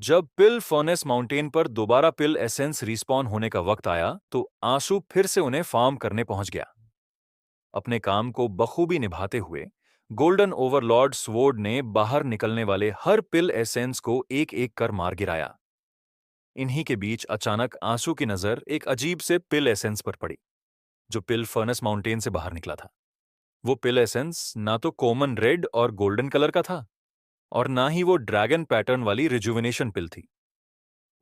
जब पिल furnace mountain पर दोबारा पिल एसेंस रिस्पॉन होने का वक्त आया तो आंसू फिर से उन्हें फार्म करने पहुंच गया। अपने काम को बखूबी निभाते हुए गोल्डन ओवरलॉर्ड स्वॉर्ड ने बाहर निकलने वाले हर पिल एसेंस को एक एक कर मार गिराया। इन्हीं के बीच अचानक आंसू की नजर एक अजीब से पिल एसेंस पर पड़ी, जो पिल फर्नेस माउंटेन से बाहर निकला था। वो पिल एसेंस ना तो कॉमन रेड और गोल्डन कलर का था और ना ही वो ड्रैगन पैटर्न वाली रिजुविनेशन पिल थी।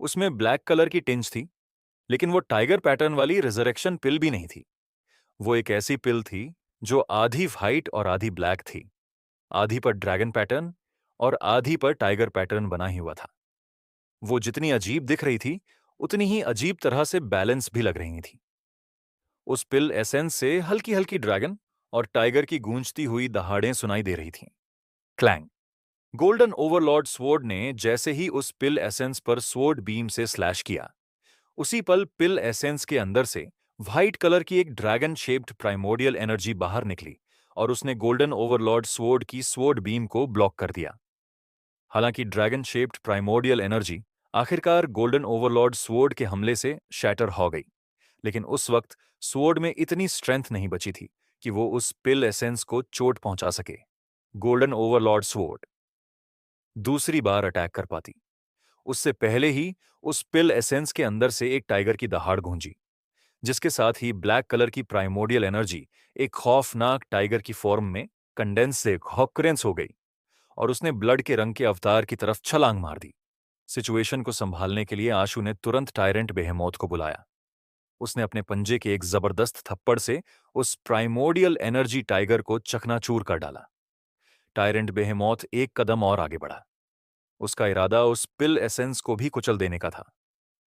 उसमें ब्लैक कलर की टिंज थी, लेकिन वो टाइगर पैटर्न वाली रिजरेक्शन पिल भी नहीं थी। वो एक ऐसी पिल थी जो आधी व्हाइट और आधी ब्लैक थी, आधी पर ड्रैगन पैटर्न और आधी पर टाइगर पैटर्न बना ही हुआ था। वो जितनी अजीब दिख रही थी, उतनी ही अजीब तरह से बैलेंस भी लग रही थी। उस पिल एसेंस से हल्की हल्की ड्रैगन और टाइगर की गूंजती हुई दहाड़ें सुनाई दे रही थीं। क्लैंग। गोल्डन ओवरलॉर्ड स्वॉर्ड ने जैसे ही उस पिल एसेंस पर स्वॉर्ड बीम से स्लैश किया, उसी पल पिल एसेंस के अंदर से व्हाइट कलर की एक ड्रैगन शेप्ड प्राइमोडियल एनर्जी बाहर निकली और उसने गोल्डन ओवरलॉर्ड स्वॉर्ड की स्वॉर्ड बीम को ब्लॉक कर दिया। हालांकि ड्रैगन शेप्ड प्राइमोडियल एनर्जी आखिरकार गोल्डन ओवरलॉर्ड स्वॉर्ड के हमले से शैटर हो गई, लेकिन उस वक्त स्वॉर्ड में इतनी स्ट्रेंथ नहीं बची थी कि वो उस पिल एसेंस को चोट पहुंचा सके। गोल्डन ओवरलॉर्ड स्वॉर्ड दूसरी बार अटैक कर पाती, उससे पहले ही उस पिल एसेंस के अंदर से एक टाइगर की दहाड़ गूंजी, जिसके साथ ही ब्लैक कलर की प्राइमोडियल एनर्जी एक खौफनाक टाइगर की फॉर्म में कंडेंस से ऑकरेंस हो गई और उसने ब्लड के रंग के अवतार की तरफ छलांग मार दी। सिचुएशन को संभालने के लिए आशु ने तुरंत टायरेंट बेहेमोथ को बुलाया। उसने अपने पंजे के एक जबरदस्त थप्पड़ से उस प्राइमोडियल एनर्जी टाइगर को चकनाचूर कर डाला। टायरेंट बेहेमोथ एक कदम और आगे बढ़ा। उसका इरादा उस पिल एसेंस को भी कुचल देने का था,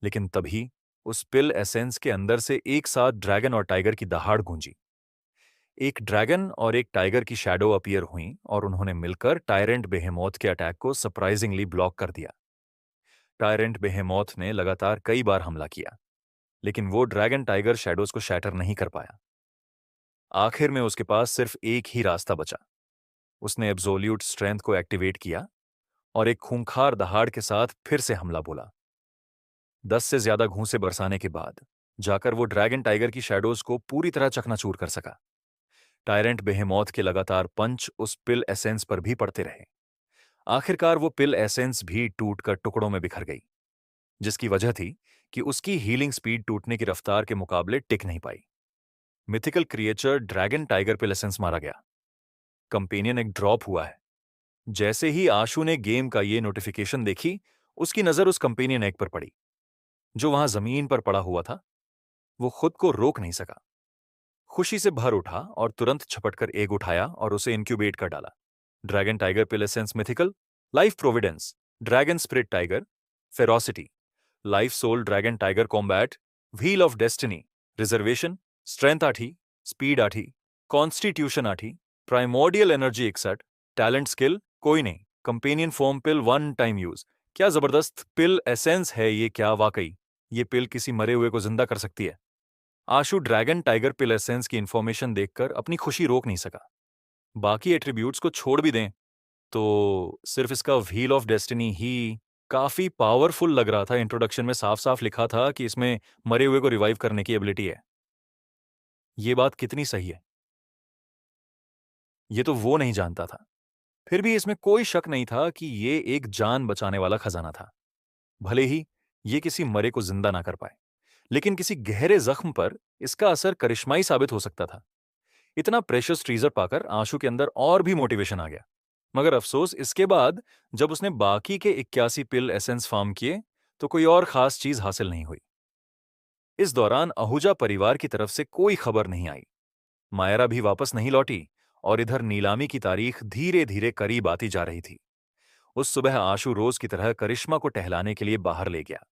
लेकिन तभी उस पिल एसेंस के अंदर से एक साथ ड्रैगन और टाइगर की दहाड़ गूंजी। एक ड्रैगन और एक टाइगर की शैडो अपीयर हुई और उन्होंने मिलकर टायरेंट बेहेमोथ के अटैक को सरप्राइजिंगली ब्लॉक कर दिया। टायरेंट बेहेमोथ ने लगातार कई बार हमला किया, लेकिन वो ड्रैगन टाइगर शैडोज को शैटर नहीं कर पाया। आखिर में उसके पास सिर्फ एक ही रास्ता बचा। उसने एब्सोल्यूट स्ट्रेंथ को एक्टिवेट किया और एक खूंखार दहाड़ के साथ फिर से हमला बोला। 10 से ज्यादा घूंसे बरसाने के बाद जाकर वो ड्रैगन टाइगर की शैडोज को पूरी तरह चकनाचूर कर सका। टायरेंट बेहेमोथ के लगातार पंच उस पिल एसेंस पर भी पड़ते रहे। आखिरकार वो पिल एसेंस भी टूटकर टुकड़ों में बिखर गई, जिसकी वजह थी कि उसकी हीलिंग स्पीड टूटने की रफ्तार के मुकाबले टिक नहीं पाई। Mythical creature dragon tiger pill essence मारा गया। कंपेनियन एक ड्रॉप हुआ है। जैसे ही आशु ने गेम का ये नोटिफिकेशन देखी, उसकी नजर उस कंपेनियन एग पर पड़ी, जो वहां जमीन पर पड़ा हुआ था। वो खुद को रोक नहीं सका, खुशी से भर उठा और तुरंत झपटकर एग उठाया और उसे इंक्यूबेट कर डाला। Dragon tiger pill essence mythical, life providence, dragon spirit tiger, ferocity, life soul dragon tiger combat, wheel of destiny, reservation, strength 8, speed 8, constitution 8, primordial energy 61, talent skill कोई नहीं, companion form pill one time use. क्या जबरदस्त पिल essence है ये! क्या वाकई ये पिल किसी मरे हुए को जिंदा कर सकती है? आशु ड्रैगन टाइगर पिल एसेंस की इंफॉर्मेशन देखकर अपनी खुशी रोक नहीं सका। बाकी एट्रीब्यूट्स को छोड़ भी दें तो सिर्फ इसका व्हील ऑफ डेस्टिनी ही काफी पावरफुल लग रहा था। इंट्रोडक्शन में साफ साफ लिखा था कि इसमें मरे हुए को रिवाइव करने की एबिलिटी है। ये बात कितनी सही है, ये तो वो नहीं जानता था। फिर भी इसमें कोई शक नहीं था कि ये एक जान बचाने वाला खजाना था। भले ही ये किसी मरे को जिंदा ना कर पाए, लेकिन किसी गहरे जख्म पर इसका असर करिश्माई साबित हो सकता था। इतना प्रेशियस ट्रीजर पाकर आशु के अंदर और भी मोटिवेशन आ गया। मगर अफसोस, इसके बाद जब उसने बाकी के 81 पिल एसेंस फार्म किए तो कोई और खास चीज हासिल नहीं हुई। इस दौरान आहूजा परिवार की तरफ से कोई खबर नहीं आई। मायरा भी वापस नहीं लौटी और इधर नीलामी की तारीख धीरे धीरे करीब आती जा रही थी। उस सुबह आशु रोज की तरह करिश्मा को टहलाने के लिए बाहर ले गया।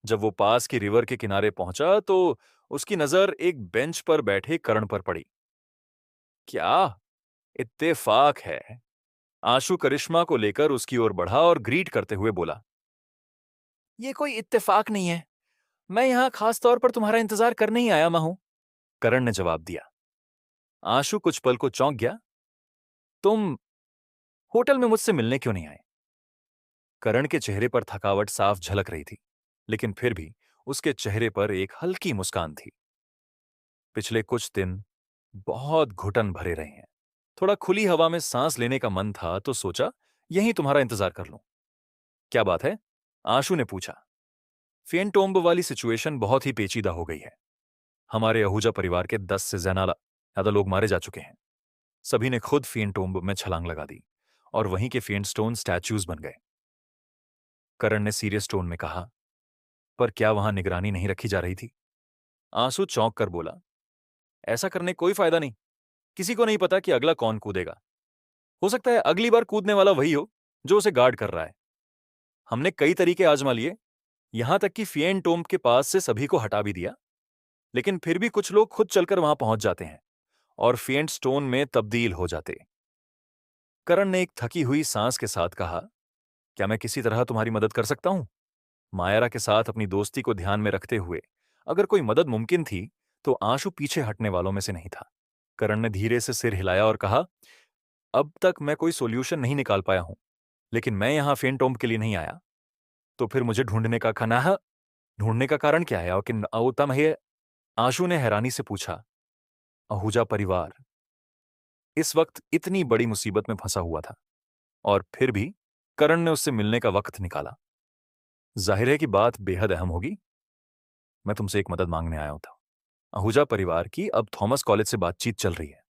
जब वो पास की रिवर के किनारे पहुंचा तो उसकी नजर एक बेंच पर बैठे करण पर पड़ी। क्या इत्तेफाक है! आशु करिश्मा को लेकर उसकी ओर बढ़ा और ग्रीट करते हुए बोला, ये कोई इत्तेफाक नहीं है, मैं यहां खास तौर पर तुम्हारा इंतजार करने ही आया हूं। करण ने जवाब दिया। आशु कुछ पल को चौंक गया। तुम होटल में मुझसे मिलने क्यों नहीं आए? करण के चेहरे पर थकावट साफ झलक रही थी, लेकिन फिर भी उसके चेहरे पर एक हल्की मुस्कान थी। पिछले कुछ दिन बहुत घुटन भरे रहे हैं। थोड़ा खुली हवा में सांस लेने का मन था तो सोचा यहीं तुम्हारा इंतजार कर लूं। क्या बात है? आशु ने पूछा। फेंटोम्ब वाली सिचुएशन बहुत ही पेचीदा हो गई है। हमारे आहूजा परिवार के 10 से ज्यादा लोग मारे जा चुके हैं। सभी ने खुद फेंटोम्ब में छलांग लगा दी और वहीं के फेंट स्टोन स्टैच्यूज बन गए। करण ने सीरियस टोन में कहा, पर क्या वहां निगरानी नहीं रखी जा रही थी? आंसू चौंक कर बोला, ऐसा करने कोई फायदा नहीं। किसी को नहीं पता कि अगला कौन कूदेगा। हो सकता है अगली बार कूदने वाला वही हो जो उसे गार्ड कर रहा है। हमने कई तरीके आजमा लिए, यहां तक कि फिएन टोम्ब के पास से सभी को हटा भी दिया, लेकिन फिर भी कुछ लोग खुद चलकर वहां पहुंच जाते हैं और फिएंट स्टोन में तब्दील हो जाते। करण ने एक थकी हुई सांस के साथ कहा, क्या मैं किसी तरह तुम्हारी मदद कर सकता हूं? मायरा के साथ अपनी दोस्ती को ध्यान में रखते हुए अगर कोई मदद मुमकिन थी तो आंसू पीछे हटने वालों में से नहीं था। करण ने धीरे से सिर हिलाया और कहा, अब तक मैं कोई सोल्यूशन नहीं निकाल पाया हूं, लेकिन मैं यहां फेंटोम्ब के लिए नहीं आया। तो फिर मुझे ढूंढने का कारण क्या है? और कि उत्तम है? आशु ने हैरानी से पूछा। आहूजा परिवार इस वक्त इतनी बड़ी मुसीबत में फंसा हुआ था और फिर भी करण ने उससे मिलने का वक्त निकाला। जाहिर है कि बात बेहद अहम होगी। मैं तुमसे एक मदद मांगने आया था। आहूजा परिवार की अब थॉमस कॉलेज से बातचीत चल रही है।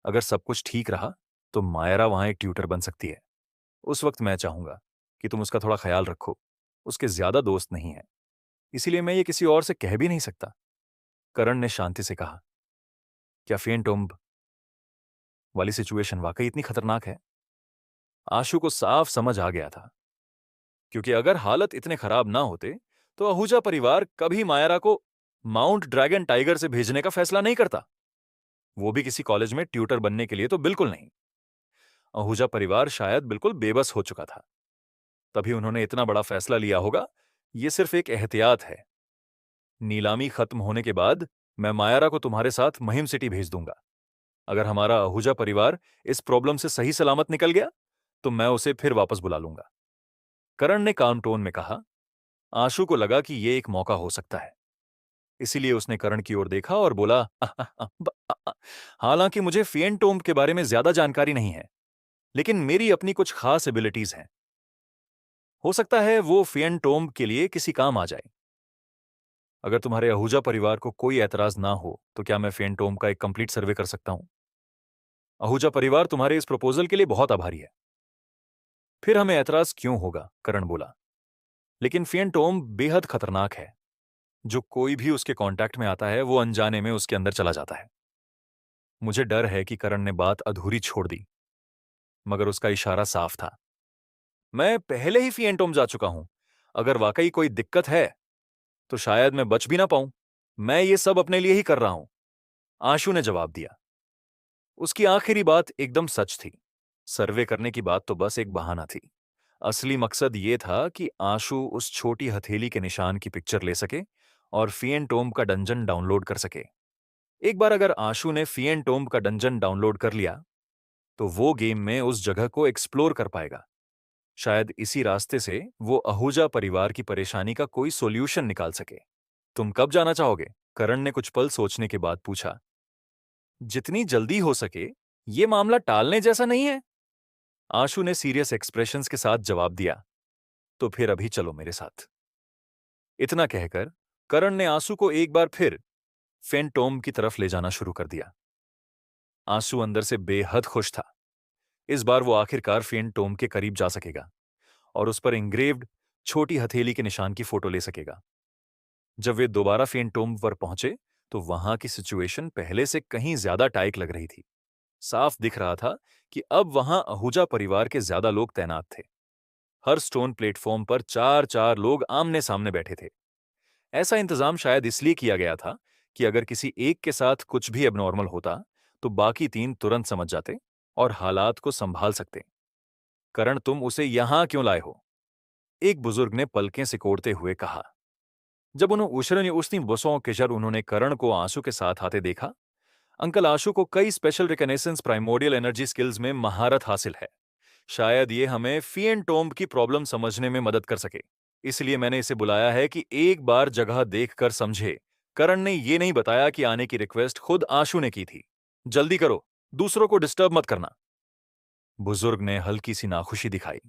अगर सब कुछ ठीक रहा तो मायरा वहां एक ट्यूटर बन सकती है। उस वक्त मैं चाहूंगा कि तुम उसका थोड़ा ख्याल रखो। उसके ज्यादा दोस्त नहीं है, इसीलिए मैं ये किसी और से कह भी नहीं सकता। करण ने शांति से कहा, क्या फेंटोम्ब वाली सिचुएशन वाकई इतनी खतरनाक है? आशु को साफ समझ आ गया था, क्योंकि अगर हालत इतने खराब ना होते तो आहूजा परिवार कभी मायरा को माउंट ड्रैगन टाइगर से भेजने का फैसला नहीं करता। वो भी किसी कॉलेज में ट्यूटर बनने के लिए तो बिल्कुल नहीं। आहूजा परिवार शायद बिल्कुल बेबस हो चुका था, तभी उन्होंने इतना बड़ा फैसला लिया होगा। ये सिर्फ एक एहतियात है। नीलामी खत्म होने के बाद मैं मायरा को तुम्हारे साथ महिम सिटी भेज दूंगा। अगर हमारा आहूजा परिवार इस प्रॉब्लम से सही सलामत निकल गया तो मैं उसे फिर वापस बुला लूंगा। करण ने काम टोन में कहा। आशु को लगा कि यह एक मौका हो सकता है, इसीलिए उसने करण की ओर देखा और बोला, हालांकि मुझे फिएंटोम्ब के बारे में ज्यादा जानकारी नहीं है, लेकिन मेरी अपनी कुछ खास एबिलिटीज हैं। हो सकता है वो फिएंटोम्ब के लिए किसी काम आ जाए। अगर तुम्हारे आहूजा परिवार को कोई ऐतराज ना हो तो क्या मैं फिएंटोम्ब का एक कंप्लीट सर्वे कर सकता हूं? आहूजा परिवार तुम्हारे इस प्रपोजल के लिए बहुत आभारी है। फिर हमें ऐतराज क्यों होगा? करण बोला। लेकिन फिएंटोम्ब बेहद खतरनाक है। जो कोई भी उसके कांटेक्ट में आता है वो अनजाने में उसके अंदर चला जाता है। मुझे डर है कि करण ने बात अधूरी छोड़ दी, मगर उसका इशारा साफ था। मैं पहले ही फिएंटोम्ब जा चुका हूं। अगर वाकई कोई दिक्कत है तो शायद मैं बच भी ना पाऊं। मैं ये सब अपने लिए ही कर रहा हूं, आशु ने जवाब दिया। उसकी आखिरी बात एकदम सच थी। सर्वे करने की बात तो बस एक बहाना थी। असली मकसद ये था कि आशु उस छोटी हथेली के निशान की पिक्चर ले सके और फिएंटोम्ब का डंजन डाउनलोड कर सके। एक बार अगर आशु ने फिएंटोम्ब का डंजन डाउनलोड कर लिया तो वो गेम में उस जगह को एक्सप्लोर कर पाएगा। शायद इसी रास्ते से वो आहूजा परिवार की परेशानी का कोई सोल्यूशन निकाल सके। तुम कब जाना चाहोगे? करण ने कुछ पल सोचने के बाद पूछा। जितनी जल्दी हो सके। ये मामला टालने जैसा नहीं है, आशु ने सीरियस एक्सप्रेशंस के साथ जवाब दिया। तो फिर अभी चलो मेरे साथ। इतना कहकर करण ने आंसू को एक बार फिर फेंटोम्ब की तरफ ले जाना शुरू कर दिया। आंसू अंदर से बेहद खुश था। इस बार वो आखिरकार फेंटोम्ब के करीब जा सकेगा और उस पर इंग्रेव्ड छोटी हथेली के निशान की फोटो ले सकेगा। जब वे दोबारा फेंटोम्ब पर पहुंचे तो वहां की सिचुएशन पहले से कहीं ज्यादा टाइट लग रही थी। साफ दिख रहा था कि अब वहां आहूजा परिवार के ज्यादा लोग तैनात थे। हर स्टोन प्लेटफॉर्म पर चार चार लोग आमने सामने बैठे थे। ऐसा इंतजाम शायद इसलिए किया गया था कि अगर किसी एक के साथ कुछ भी एबनॉर्मल होता तो बाकी तीन तुरंत समझ जाते और हालात को संभाल सकते। करण, तुम उसे यहां क्यों लाए हो? एक बुजुर्ग ने पलकें सिकोड़ते हुए कहा। जब उन्होंने बसों के जर उन्होंने करण को आंसू के साथ आते देखा। अंकल, आशु को कई special reconnaissance primordial energy skills में महारत हासिल है। शायद ये हमें फिएन टोम्ब की प्रॉब्लम समझने में मदद कर सके। इसलिए मैंने इसे बुलाया है कि एक बार जगह देखकर समझे। करण ने ये नहीं बताया कि आने की रिक्वेस्ट खुद आशु ने की थी। जल्दी करो, दूसरों को डिस्टर्ब मत करना। बुजुर्ग ने हल्की सी नाखुशी दिखाई,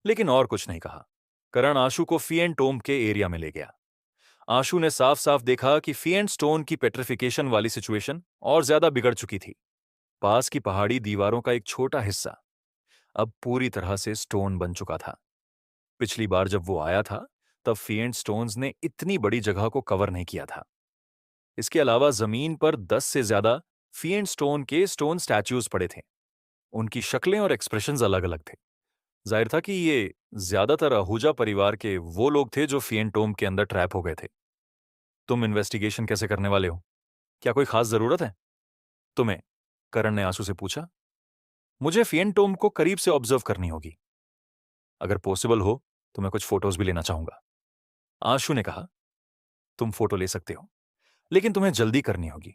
लेकिन और कुछ नहीं कहा। करण आशु को फिएन टोम्ब के एरिया में ले गया। आशु ने साफ साफ देखा कि फिएन स्टोन की पेट्रिफिकेशन वाली सिचुएशन और ज्यादा बिगड़ चुकी थी। पास की पहाड़ी दीवारों का एक छोटा हिस्सा अब पूरी तरह से स्टोन बन चुका था। पिछली बार जब वो आया था, तब फिएंट स्टोन्स ने इतनी बड़ी जगह को कवर नहीं किया था। इसके अलावा जमीन पर 10 से ज्यादा फिएंट स्टोन के स्टोन स्टैच्यूज पड़े थे। उनकी शक्लें और एक्सप्रेशंस अलग अलग थे। जाहिर था कि ये ज्यादातर आहूजा परिवार के वो लोग थे जो फिएंट टोम्ब के अंदर ट्रैप हो गए थे। तुम इन्वेस्टिगेशन कैसे करने वाले हो? क्या कोई खास जरूरत है तुम्हें? करण ने आंसू से पूछा। मुझे फिएंट टोम्ब को करीब से ऑब्जर्व करनी होगी। अगर पॉसिबल हो तो मैं कुछ फोटोज भी लेना चाहूंगा। आशु ने कहा। तुम फोटो ले सकते हो, लेकिन तुम्हें जल्दी करनी होगी।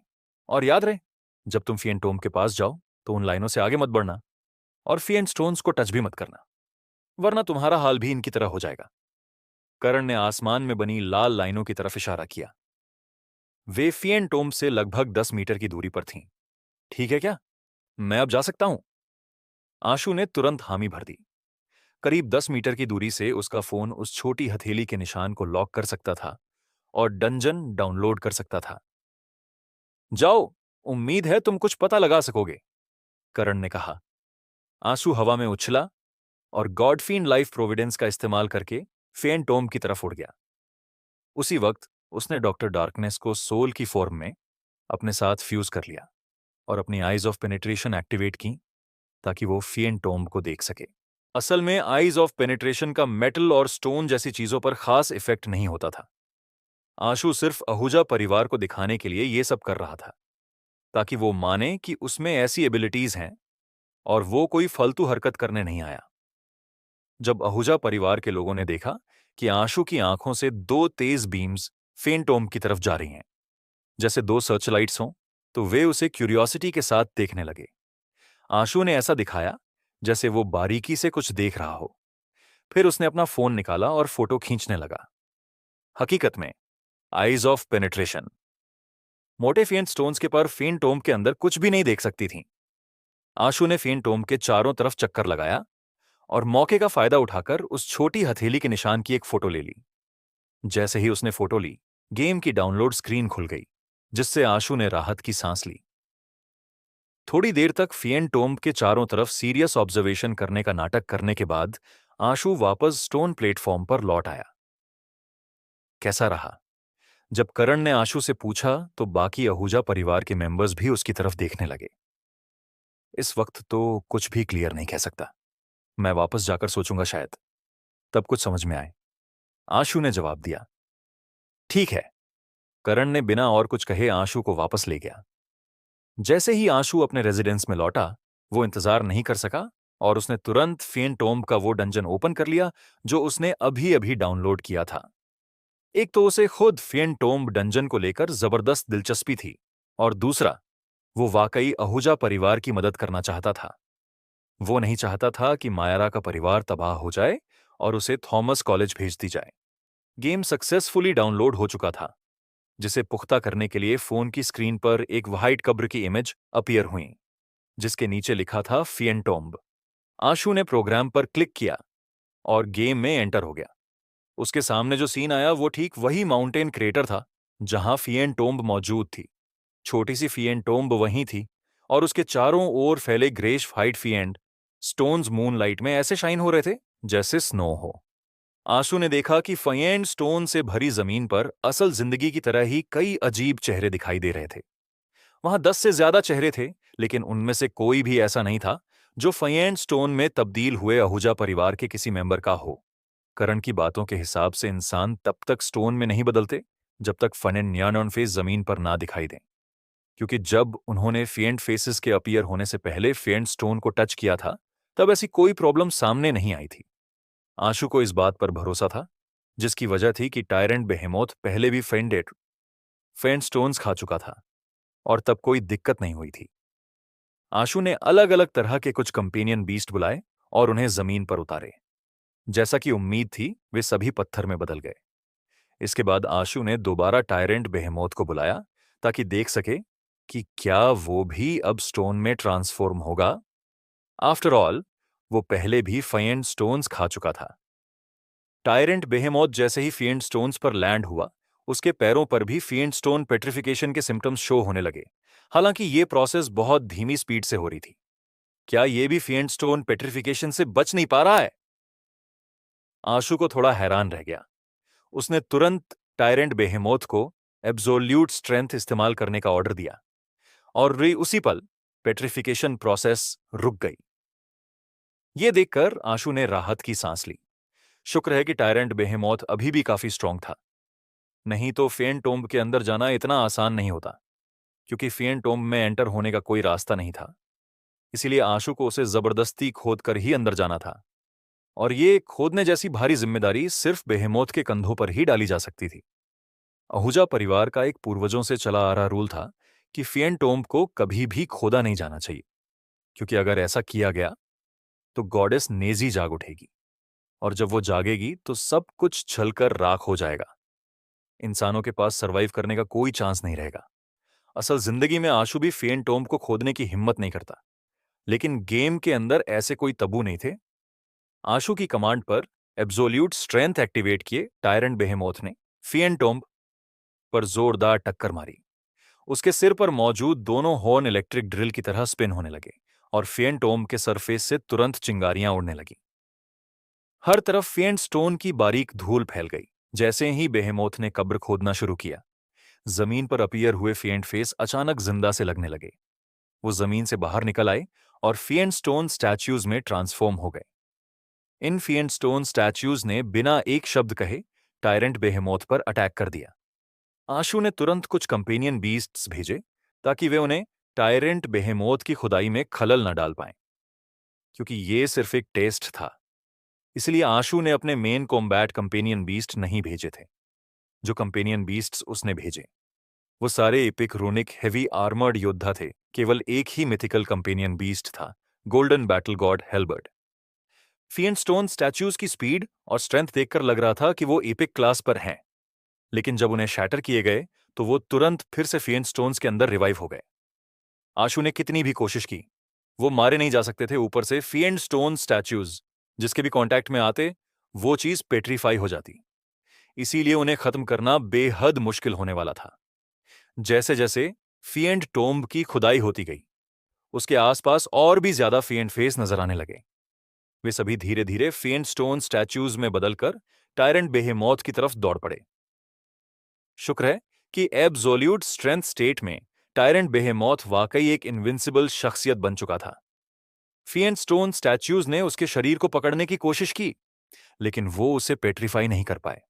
और याद रहे, जब तुम फिएंट टोम्ब के पास जाओ तो उन लाइनों से आगे मत बढ़ना और फिएंट स्टोन्स को टच भी मत करना, वरना तुम्हारा हाल भी इनकी तरह हो जाएगा। करण ने आसमान में बनी लाल लाइनों की तरफ इशारा किया। वे फिएंट टोम्ब से लगभग 10 मीटर की दूरी पर थीं। ठीक है क्या? मैं अब जा सकता हूं? आशु ने तुरंत हामी भर दी। करीब 10 मीटर की दूरी से उसका फोन उस छोटी हथेली के निशान को लॉक कर सकता था और डंजन डाउनलोड कर सकता था। जाओ, उम्मीद है तुम कुछ पता लगा सकोगे, करण ने कहा। आंसू हवा में उछला और गॉडफीन लाइफ प्रोविडेंस का इस्तेमाल करके फेन टोम की तरफ उड़ गया। उसी वक्त उसने डॉक्टर डार्कनेस को सोल की फॉर्म में अपने साथ फ्यूज कर लिया और अपनी आईज ऑफ पेनिट्रेशन एक्टिवेट की ताकि वो फिएन टोम्ब को देख सके। असल में आईज ऑफ पेनिट्रेशन का मेटल और स्टोन जैसी चीजों पर खास इफेक्ट नहीं होता था। आशु सिर्फ आहूजा परिवार को दिखाने के लिए ये सब कर रहा था, ताकि वो माने कि उसमें ऐसी एबिलिटीज हैं और वो कोई फालतू हरकत करने नहीं आया। जब आहूजा परिवार के लोगों ने देखा कि आशु की आंखों से दो तेज बीम्स फेंटोम की तरफ जा रही हैं, जैसे दो सर्चलाइट्स हों, तो वे उसे क्यूरियोसिटी के साथ देखने लगे। आशु ने ऐसा दिखाया जैसे वो बारीकी से कुछ देख रहा हो। फिर उसने अपना फोन निकाला और फोटो खींचने लगा। हकीकत में आईज ऑफ पेनिट्रेशन मोटे फेंट स्टोन्स के पर फेंट टोम के अंदर कुछ भी नहीं देख सकती थीं। आशु ने फेंट टोम के चारों तरफ चक्कर लगाया और मौके का फायदा उठाकर उस छोटी हथेली के निशान की एक फोटो ले ली। जैसे ही उसने फोटो ली, गेम की डाउनलोड स्क्रीन खुल गई, जिससे आशु ने राहत की सांस ली। थोड़ी देर तक फिएन टोम्ब के चारों तरफ सीरियस ऑब्जर्वेशन करने का नाटक करने के बाद आशु वापस स्टोन प्लेटफॉर्म पर लौट आया। कैसा रहा? जब करण ने आशु से पूछा तो बाकी आहूजा परिवार के मेंबर्स भी उसकी तरफ देखने लगे। इस वक्त तो कुछ भी क्लियर नहीं कह सकता। मैं वापस जाकर सोचूंगा, शायद तब कुछ समझ में आए, आशु ने जवाब दिया। ठीक है। करण ने बिना और कुछ कहे आशु को वापस ले गया। जैसे ही आशु अपने रेजिडेंस में लौटा, वो इंतजार नहीं कर सका और उसने तुरंत फेन टोम्ब का वो डंजन ओपन कर लिया जो उसने अभी अभी डाउनलोड किया था। एक तो उसे खुद फेन टोम्ब डंजन को लेकर जबरदस्त दिलचस्पी थी, और दूसरा, वो वाकई आहूजा परिवार की मदद करना चाहता था। वो नहीं चाहता था कि मायरा का परिवार तबाह हो जाए और उसे थॉमस कॉलेज भेज दी जाए। गेम सक्सेसफुली डाउनलोड हो चुका था, जिसे पुख्ता करने के लिए फोन की स्क्रीन पर एक व्हाइट कब्र की इमेज अपीयर हुई, जिसके नीचे लिखा था फिएन टोम्ब। आशु ने प्रोग्राम पर क्लिक किया और गेम में एंटर हो गया। उसके सामने जो सीन आया वो ठीक वही माउंटेन क्रेटर था जहां फिएन टोम्ब मौजूद थी। छोटी सी फिएन टोम्ब वहीं थी और उसके चारों ओर फैले ग्रेश व्हाइट फिएंट स्टोन्स मूनलाइट में ऐसे शाइन हो रहे थे जैसे स्नो हो। आंसू ने देखा कि फयेंट स्टोन से भरी जमीन पर असल जिंदगी की तरह ही कई अजीब चेहरे दिखाई दे रहे थे। वहां 10 से ज्यादा चेहरे थे, लेकिन उनमें से कोई भी ऐसा नहीं था जो फयेंट स्टोन में तब्दील हुए आहूजा परिवार के किसी मेंबर का हो। करण की बातों के हिसाब से इंसान तब तक स्टोन में नहीं बदलते जब तक फनेन न्यानॉन फेस जमीन पर ना दिखाई दें, क्योंकि जब उन्होंने फेंट फेसेस के अपीयर होने से पहले फेंट स्टोन को टच किया था, तब ऐसी कोई प्रॉब्लम सामने नहीं आई थी। आशु को इस बात पर भरोसा था, जिसकी वजह थी कि टायरेंट बेहेमोथ पहले भी फेंट स्टोन्स खा चुका था और तब कोई दिक्कत नहीं हुई थी। आशु ने अलग अलग तरह के कुछ कंपेनियन बीस्ट बुलाए और उन्हें जमीन पर उतारे। जैसा कि उम्मीद थी, वे सभी पत्थर में बदल गए। इसके बाद आशु ने दोबारा टायरेंट बेहेमोथ को बुलाया ताकि देख सके कि क्या वो भी अब स्टोन में ट्रांसफॉर्म होगा। आफ्टर ऑल, वो पहले भी फाइंड स्टोन्स खा चुका था। टायरेंट बेहेमोथ जैसे ही फिएंट स्टोन्स पर लैंड हुआ, उसके पैरों पर भी फिएंट स्टोन पेट्रिफिकेशन के सिम्टम्स शो होने लगे। हालांकि ये प्रोसेस बहुत धीमी स्पीड से हो रही थी। क्या ये भी फिएंट स्टोन पेट्रिफिकेशन से बच नहीं पा रहा है? आशु को थोड़ा हैरान रह गया। उसने तुरंत टायरेंट बेहेमोथ को एब्सोल्यूट स्ट्रेंथ इस्तेमाल करने का ऑर्डर दिया और उसी पल पेट्रिफिकेशन प्रोसेस रुक गई। यह देखकर आशु ने राहत की सांस ली। शुक्र है कि टायरेंट बेहेमोथ अभी भी काफी स्ट्रांग था। नहीं तो फेन टोम्ब के अंदर जाना इतना आसान नहीं होता, क्योंकि फेन टोम्ब में एंटर होने का कोई रास्ता नहीं था। इसीलिए आशु को उसे जबरदस्ती खोदकर ही अंदर जाना था, और ये खोदने जैसी भारी जिम्मेदारी सिर्फ बेहेमोथ के कंधों पर ही डाली जा सकती थी। आहूजा परिवार का एक पूर्वजों से चला आ रहा रूल था कि फेन टोम्ब को कभी भी खोदा नहीं जाना चाहिए, क्योंकि अगर ऐसा किया गया तो गॉडेस नेजी जाग उठेगी, और जब वो जागेगी तो सब कुछ छलकर राख हो जाएगा। इंसानों के पास सरवाइव करने का कोई चांस नहीं रहेगा। असल जिंदगी में आशु भी फेन टोम्ब को खोदने की हिम्मत नहीं करता, लेकिन गेम के अंदर ऐसे कोई तबू नहीं थे। आशु की कमांड पर एब्सोल्यूट स्ट्रेंथ एक्टिवेट किए टायरेंट बेहेमोथ ने फेन टोम्ब पर जोरदार टक्कर मारी। उसके सिर पर मौजूद दोनों हॉर्न इलेक्ट्रिक ड्रिल की तरह स्पिन होने लगे और फेन टोम्ब के सरफेस से तुरंत चिंगारियां उड़ने लगी। हर तरफ फेंट स्टोन की बारीक धूल फैल गई। जैसे ही बेहेमोथ ने कब्र खोदना शुरू किया, जमीन पर अपीयर हुए फेंट फेस अचानक जिंदा से लगने लगे। वो जमीन से बाहर निकल आए और फेंट स्टोन स्टैच्यूज में ट्रांसफॉर्म हो गए। इन फेंट स्टोन स्टैच्यूज ने बिना एक शब्द कहे टायरेंट बेहेमोथ पर अटैक कर दिया। आशु ने तुरंत कुछ कंपेनियन बीस्ट्स भेजे ताकि वे उन्हें टायरेंट बेहेमोथ की खुदाई में खलल न डाल पाएं, क्योंकि ये सिर्फ एक टेस्ट था। इसलिए आशु ने अपने मेन कॉम्बैट कंपेनियन बीस्ट नहीं भेजे थे। जो कंपेनियन बीस्ट्स उसने भेजे, वो सारे एपिक रूनिक हेवी आर्मर्ड योद्धा थे। केवल एक ही मिथिकल कंपेनियन बीस्ट था, गोल्डन बैटल गॉड हेल्बर्ट। फिएंट स्टोन स्टैच्यूज की स्पीड और स्ट्रेंथ देखकर लग रहा था कि वो एपिक क्लास पर हैं, लेकिन जब उन्हें शैटर किए गए तो वो तुरंत फिर से फिएंट स्टोन्स के अंदर रिवाइव हो गए। आशु ने कितनी भी कोशिश की, वो मारे नहीं जा सकते थे। ऊपर से फिएंट स्टोन स्टैच्यूज जिसके भी कांटेक्ट में आते, वो चीज पेट्रीफाई हो जाती। इसीलिए उन्हें खत्म करना बेहद मुश्किल होने वाला था। जैसे जैसे फिएंट टोम्ब की खुदाई होती गई, उसके आसपास और भी ज्यादा फिएंट फेस नजर आने लगे। वे सभी धीरे धीरे फिएंट स्टोन स्टैच्यूज में बदलकर टायरेंट बेहेमोथ की तरफ दौड़ पड़े। शुक्र है कि एब्सोल्यूट स्ट्रेंथ स्टेट में टायरेंट बेहेमोथ वाकई एक इनविंसिबल शख्सियत बन चुका था। फिएंट स्टोन स्टैच्यूज ने उसके शरीर को पकड़ने की कोशिश की, लेकिन वो उसे पेट्रीफाई नहीं कर पाए।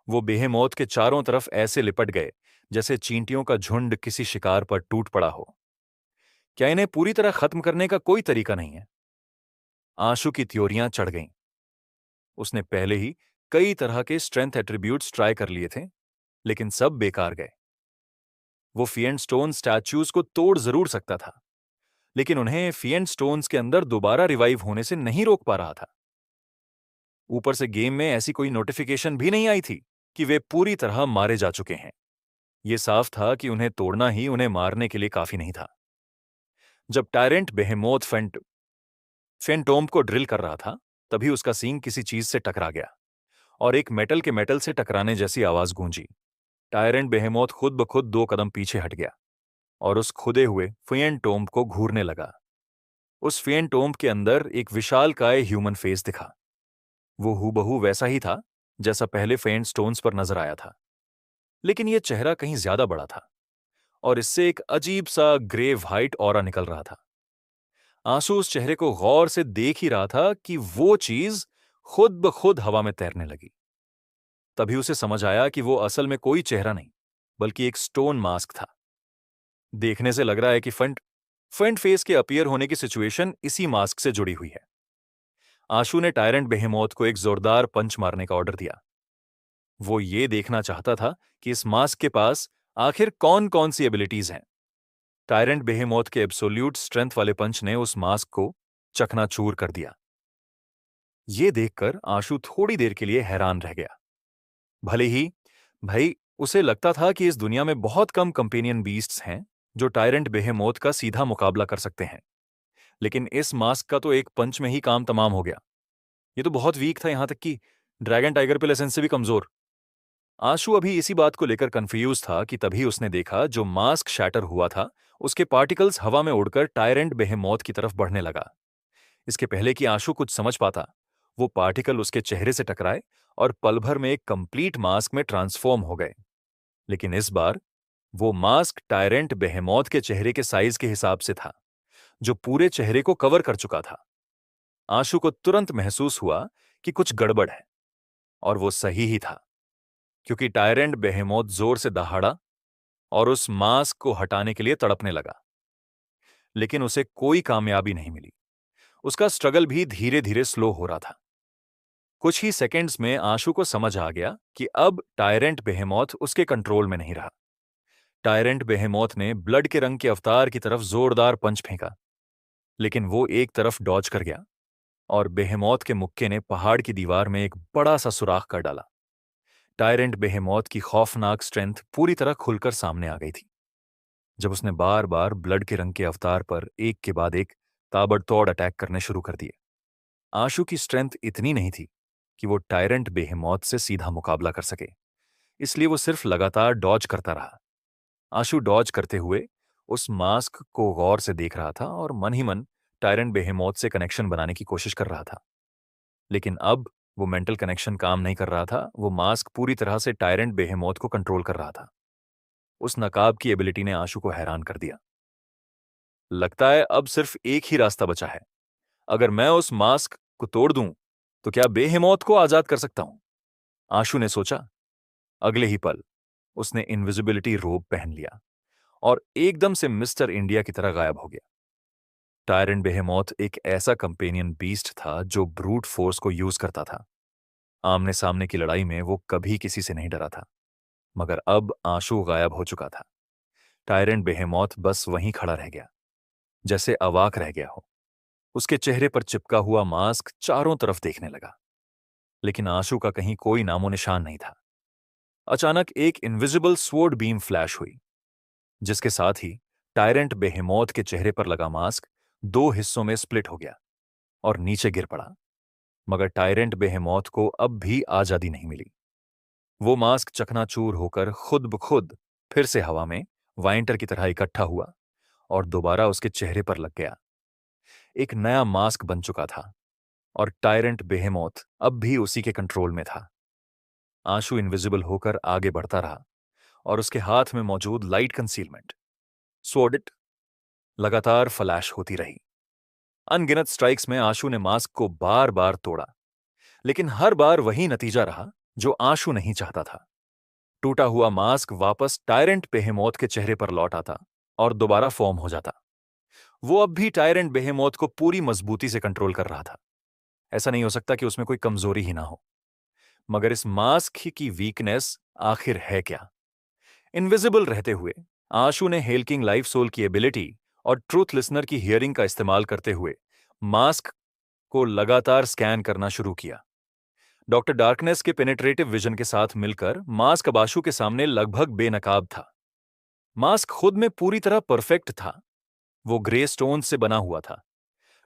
वो बेहेमोथ के चारों तरफ ऐसे लिपट गए जैसे चींटियों का झुंड किसी शिकार पर टूट पड़ा हो। क्या इन्हें पूरी तरह खत्म करने का कोई तरीका नहीं है? आशु की त्योरियां चढ़ गईं। उसने पहले ही कई तरह के स्ट्रेंथ एट्रीब्यूट्स ट्राई कर लिए थे, लेकिन सब बेकार गए। वो फिएंट स्टोन स्टैच्यूज को तोड़ जरूर सकता था, लेकिन उन्हें फिएंट स्टोन्स के अंदर दोबारा रिवाइव होने से नहीं रोक पा रहा था। ऊपर से गेम में ऐसी कोई नोटिफिकेशन भी नहीं आई थी कि वे पूरी तरह मारे जा चुके हैं। यह साफ था कि उन्हें तोड़ना ही उन्हें मारने के लिए काफी नहीं था। जब टायरेंट बेहेमोथ फेंटोम्ब को ड्रिल कर रहा था, तभी उसका सींग किसी चीज से टकरा गया और एक मेटल के मेटल से टकराने जैसी आवाज गूंजी। टायरेंट बेहेमोथ खुद ब खुद 2 कदम पीछे हट गया और उस खुदे हुए फेंटोम्ब को घूरने लगा। उस फेंटोम्ब के अंदर एक विशालकाय ह्यूमन फेस दिखा। वो हूबहू वैसा ही था जैसा पहले फेंट स्टोन्स पर नजर आया था, लेकिन यह चेहरा कहीं ज्यादा बड़ा था और इससे एक अजीब सा ग्रे व्हाइट ऑरा निकल रहा था। आंसू उस चेहरे को गौर से देख ही रहा था कि वो चीज खुद ब खुद हवा में तैरने लगी। तभी उसे समझ आया कि वो असल में कोई चेहरा नहीं, बल्कि एक स्टोन मास्क था। देखने से लग रहा है कि फ्रंट फेस के अपीयर होने की सिचुएशन इसी मास्क से जुड़ी हुई है। आशु ने टायरेंट बेहेमोथ को एक जोरदार पंच मारने का ऑर्डर दिया। वो ये देखना चाहता था कि इस मास्क के पास आखिर कौन कौन सी एबिलिटीज हैं। टायरेंट बेहेमोथ के एब्सोल्यूट स्ट्रेंथ वाले पंच ने उस मास्क को चकनाचूर कर दिया। ये देखकर आशु थोड़ी देर के लिए हैरान रह गया। भले ही भाई उसे लगता था कि इस दुनिया में बहुत कम कंपेनियन बीस्ट्स हैं जो टायरेंट बेहेमोथ का सीधा मुकाबला कर सकते हैं, लेकिन इस मास्क का तो एक पंच में ही काम तमाम हो गया। ये तो बहुत वीक था, यहां तक कि ड्रैगन टाइगर पिल एसेंस से भी कमजोर। आशु अभी इसी बात को लेकर कंफ्यूज था कि तभी उसने देखा जो मास्क शैटर हुआ था उसके पार्टिकल्स हवा में उड़कर टायरेंट बेहेमोथ की तरफ बढ़ने लगा। इसके पहले कि आशु कुछ समझ पाता, वो पार्टिकल उसके चेहरे से टकराए और पल भर में एक कंप्लीट मास्क में ट्रांसफॉर्म हो गए। लेकिन इस बार वो मास्क टायरेंट बेहेमोथ के चेहरे के साइज के हिसाब से था, जो पूरे चेहरे को कवर कर चुका था। आशु को तुरंत महसूस हुआ कि कुछ गड़बड़ है, और वो सही ही था, क्योंकि टायरेंट बेहेमोथ जोर से दहाड़ा और उस मास्क को हटाने के लिए तड़पने लगा। लेकिन उसे कोई कामयाबी नहीं मिली। उसका स्ट्रगल भी धीरे धीरे स्लो हो रहा था। कुछ ही सेकंड्स में आशु को समझ आ गया कि अब टायरेंट बेहेमोथ उसके कंट्रोल में नहीं रहा। टायरेंट बेहेमोथ ने ब्लड के रंग के अवतार की तरफ जोरदार पंच फेंका, लेकिन वो एक तरफ डॉज कर गया और बेहेमोथ के मुक्के ने पहाड़ की दीवार में एक बड़ा सा सुराख कर डाला। टायरेंट बेहेमोथ की खौफनाक स्ट्रेंथ पूरी तरह खुलकर सामने आ गई थी। जब उसने बार बार ब्लड के रंग के अवतार पर एक के बाद एक ताबड़तोड़ अटैक करने शुरू कर दिए। आशु की स्ट्रेंथ इतनी नहीं थी कि वो टायरेंट बेहेमोथ से सीधा मुकाबला कर सके, इसलिए वो सिर्फ लगातार डॉज करता रहा। आशु डॉज करते हुए उस मास्क को गौर से देख रहा था और मन ही मन टायरेंट बेहेमोथ से कनेक्शन बनाने की कोशिश कर रहा था। लेकिन अब वो मेंटल कनेक्शन काम नहीं कर रहा था। वो मास्क पूरी तरह से टायरेंट बेहेमोथ को कंट्रोल कर रहा था। उस नकाब की एबिलिटी ने आशु को हैरान कर दिया। लगता है अब सिर्फ एक ही रास्ता बचा है। अगर मैं उस मास्क को तोड़ दूं तो क्या बेहेमोथ को आजाद कर सकता हूं? आशु ने सोचा। अगले ही पल उसने इनविजिबिलिटी रोब पहन लिया और एकदम से मिस्टर इंडिया की तरह गायब हो गया। टायरेंट बेहेमोथ एक ऐसा कंपेनियन बीस्ट था जो ब्रूट फोर्स को यूज करता था। आमने सामने की लड़ाई में वो कभी किसी से नहीं डरा था। मगर अब आंसू गायब हो चुका था। टायरेंट बेहेमोथ बस वहीं खड़ा रह गया, जैसे अवाक रह गया हो। उसके चेहरे पर चिपका हुआ मास्क चारों तरफ देखने लगा, लेकिन आंसू का कहीं कोई नामो निशान नहीं था। अचानक एक इनविजिबल स्वॉर्ड बीम फ्लैश हुई, जिसके साथ ही टायरेंट बेहेमोथ के चेहरे पर लगा मास्क दो हिस्सों में स्प्लिट हो गया और नीचे गिर पड़ा। मगर टायरेंट बेहेमोथ को अब भी आजादी नहीं मिली। वो मास्क चकनाचूर होकर खुद ब खुद फिर से हवा में वाइंटर की तरह इकट्ठा हुआ और दोबारा उसके चेहरे पर लग गया। एक नया मास्क बन चुका था और टायरेंट बेहेमोथ अब भी उसी के कंट्रोल में था। आंसू इनविजिबल होकर आगे बढ़ता रहा और उसके हाथ में मौजूद लाइट कंसीलमेंट स्वॉर्ड लगातार फ्लैश होती रही। अनगिनत स्ट्राइक्स में आंसू ने मास्क को बार बार तोड़ा, लेकिन हर बार वही नतीजा रहा जो आंसू नहीं चाहता था। टूटा हुआ मास्क वापस टायरेंट बेहेमोथ के चेहरे पर लौट आता और दोबारा फॉर्म हो जाता। वो अब भी टायरेंट बेहेमोथ को पूरी मजबूती से कंट्रोल कर रहा था। ऐसा नहीं हो सकता कि उसमें कोई कमजोरी ही ना हो। मगर इस मास्क की वीकनेस आखिर है क्या? इनविजिबल रहते हुए आशु ने हेल्किंग लाइफ सोल की एबिलिटी और ट्रूथ लिसनर की हियरिंग का इस्तेमाल करते हुए मास्क को लगातार स्कैन करना शुरू किया। डॉक्टर डार्कनेस के पेनिट्रेटिव विजन के साथ मिलकर मास्क अब आशु के सामने लगभग बेनकाब था। मास्क खुद में पूरी तरह परफेक्ट था। वो ग्रे स्टोन से बना हुआ था,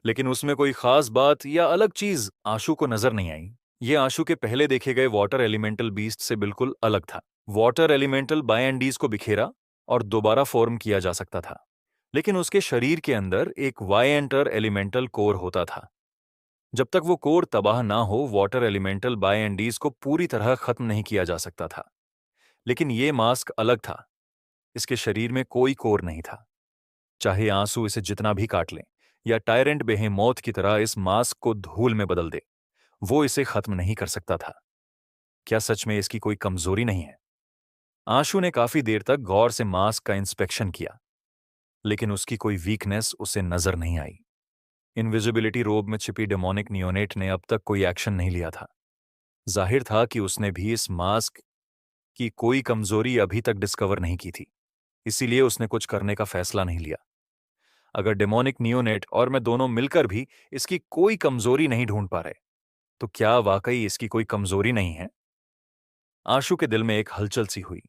लेकिन उसमें कोई खास बात या अलग चीज आशु को नजर नहीं आई। ये आशु के पहले देखे गए वाटर एलिमेंटल बीस्ट से बिल्कुल अलग था। वाटर एलिमेंटल बायएंडीज को बिखेरा और दोबारा फॉर्म किया जा सकता था, लेकिन उसके शरीर के अंदर एक वायएंटर एलिमेंटल कोर होता था। जब तक वो कोर तबाह ना हो, वाटर एलिमेंटल बायएंडीज को पूरी तरह खत्म नहीं किया जा सकता था। लेकिन ये मास्क अलग था। इसके शरीर में कोई कोर नहीं था। चाहे आंसू इसे जितना भी काट लें या टायरेंट बेहेमोथ की तरह इस मास्क को धूल में बदल दे, वो इसे खत्म नहीं कर सकता था। क्या सच में इसकी कोई कमजोरी नहीं है? आशु ने काफी देर तक गौर से मास्क का इंस्पेक्शन किया, लेकिन उसकी कोई वीकनेस उसे नजर नहीं आई। इनविजिबिलिटी रोब में छिपी डेमोनिक नियोनेट ने अब तक कोई एक्शन नहीं लिया था। जाहिर था कि उसने भी इस मास्क की कोई कमजोरी अभी तक डिस्कवर नहीं की थी, इसीलिए उसने कुछ करने का फैसला नहीं लिया। अगर डेमोनिक नियोनेट और मैं दोनों मिलकर भी इसकी कोई कमजोरी नहीं ढूंढ पा रहे, तो क्या वाकई इसकी कोई कमजोरी नहीं है? आशु के दिल में एक हलचल सी हुई।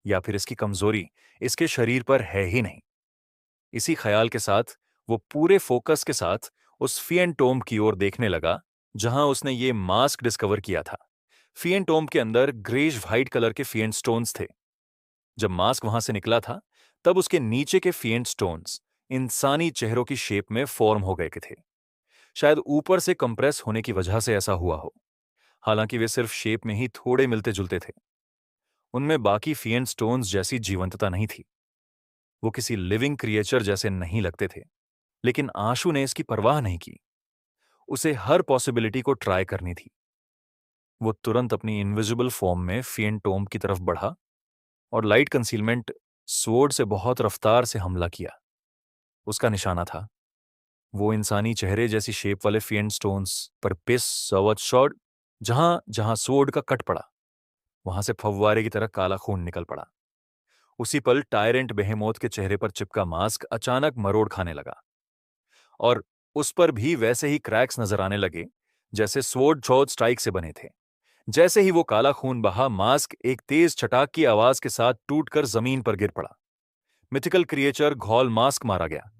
या फिर इसकी कमजोरी इसके शरीर पर है ही नहीं? इसी ख्याल के साथ वो पूरे फोकस के साथ उस फिएंटोम की ओर देखने लगा जहां उसने ये मास्क डिस्कवर किया था। फिएंटोम के अंदर ग्रेज व्हाइट कलर के फिएंट स्टोन्स थे। जब मास्क वहां से निकला था तब उसके नीचे के फिएंट स्टोन्स इंसानी चेहरों की शेप में फॉर्म हो गए के थे। शायद ऊपर से कंप्रेस होने की वजह से ऐसा हुआ हो। हालांकि वे सिर्फ शेप में ही थोड़े मिलते जुलते थे। उनमें बाकी फिएंट स्टोन्स जैसी जीवंतता नहीं थी। वो किसी लिविंग क्रिएचर जैसे नहीं लगते थे। लेकिन आशु ने इसकी परवाह नहीं की। उसे हर पॉसिबिलिटी को ट्राई करनी थी। वो तुरंत अपनी इनविजिबल फॉर्म में फिएंटोम की तरफ बढ़ा और लाइट कंसीलमेंट स्वॉर्ड से बहुत रफ्तार से हमला किया। उसका निशाना था वो इंसानी चेहरे जैसी शेप वाले फिएंट स्टोन्स पर पिस सवत शॉट। जहां जहां स्वॉर्ड का कट पड़ा वहां से फव्वारे की तरह काला खून निकल पड़ा। उसी पल टायरेंट बेहेमोथ के चेहरे पर चिपका मास्क अचानक मरोड़ खाने लगा और उस पर भी वैसे ही क्रैक्स नजर आने लगे जैसे स्वॉर्ड शॉट स्ट्राइक से बने थे। जैसे ही वो काला खून बहा मास्क एक तेज छटाक की आवाज के साथ टूटकर जमीन पर गिर पड़ा। मिथिकल क्रिएचर घॉल मास्क मारा गया।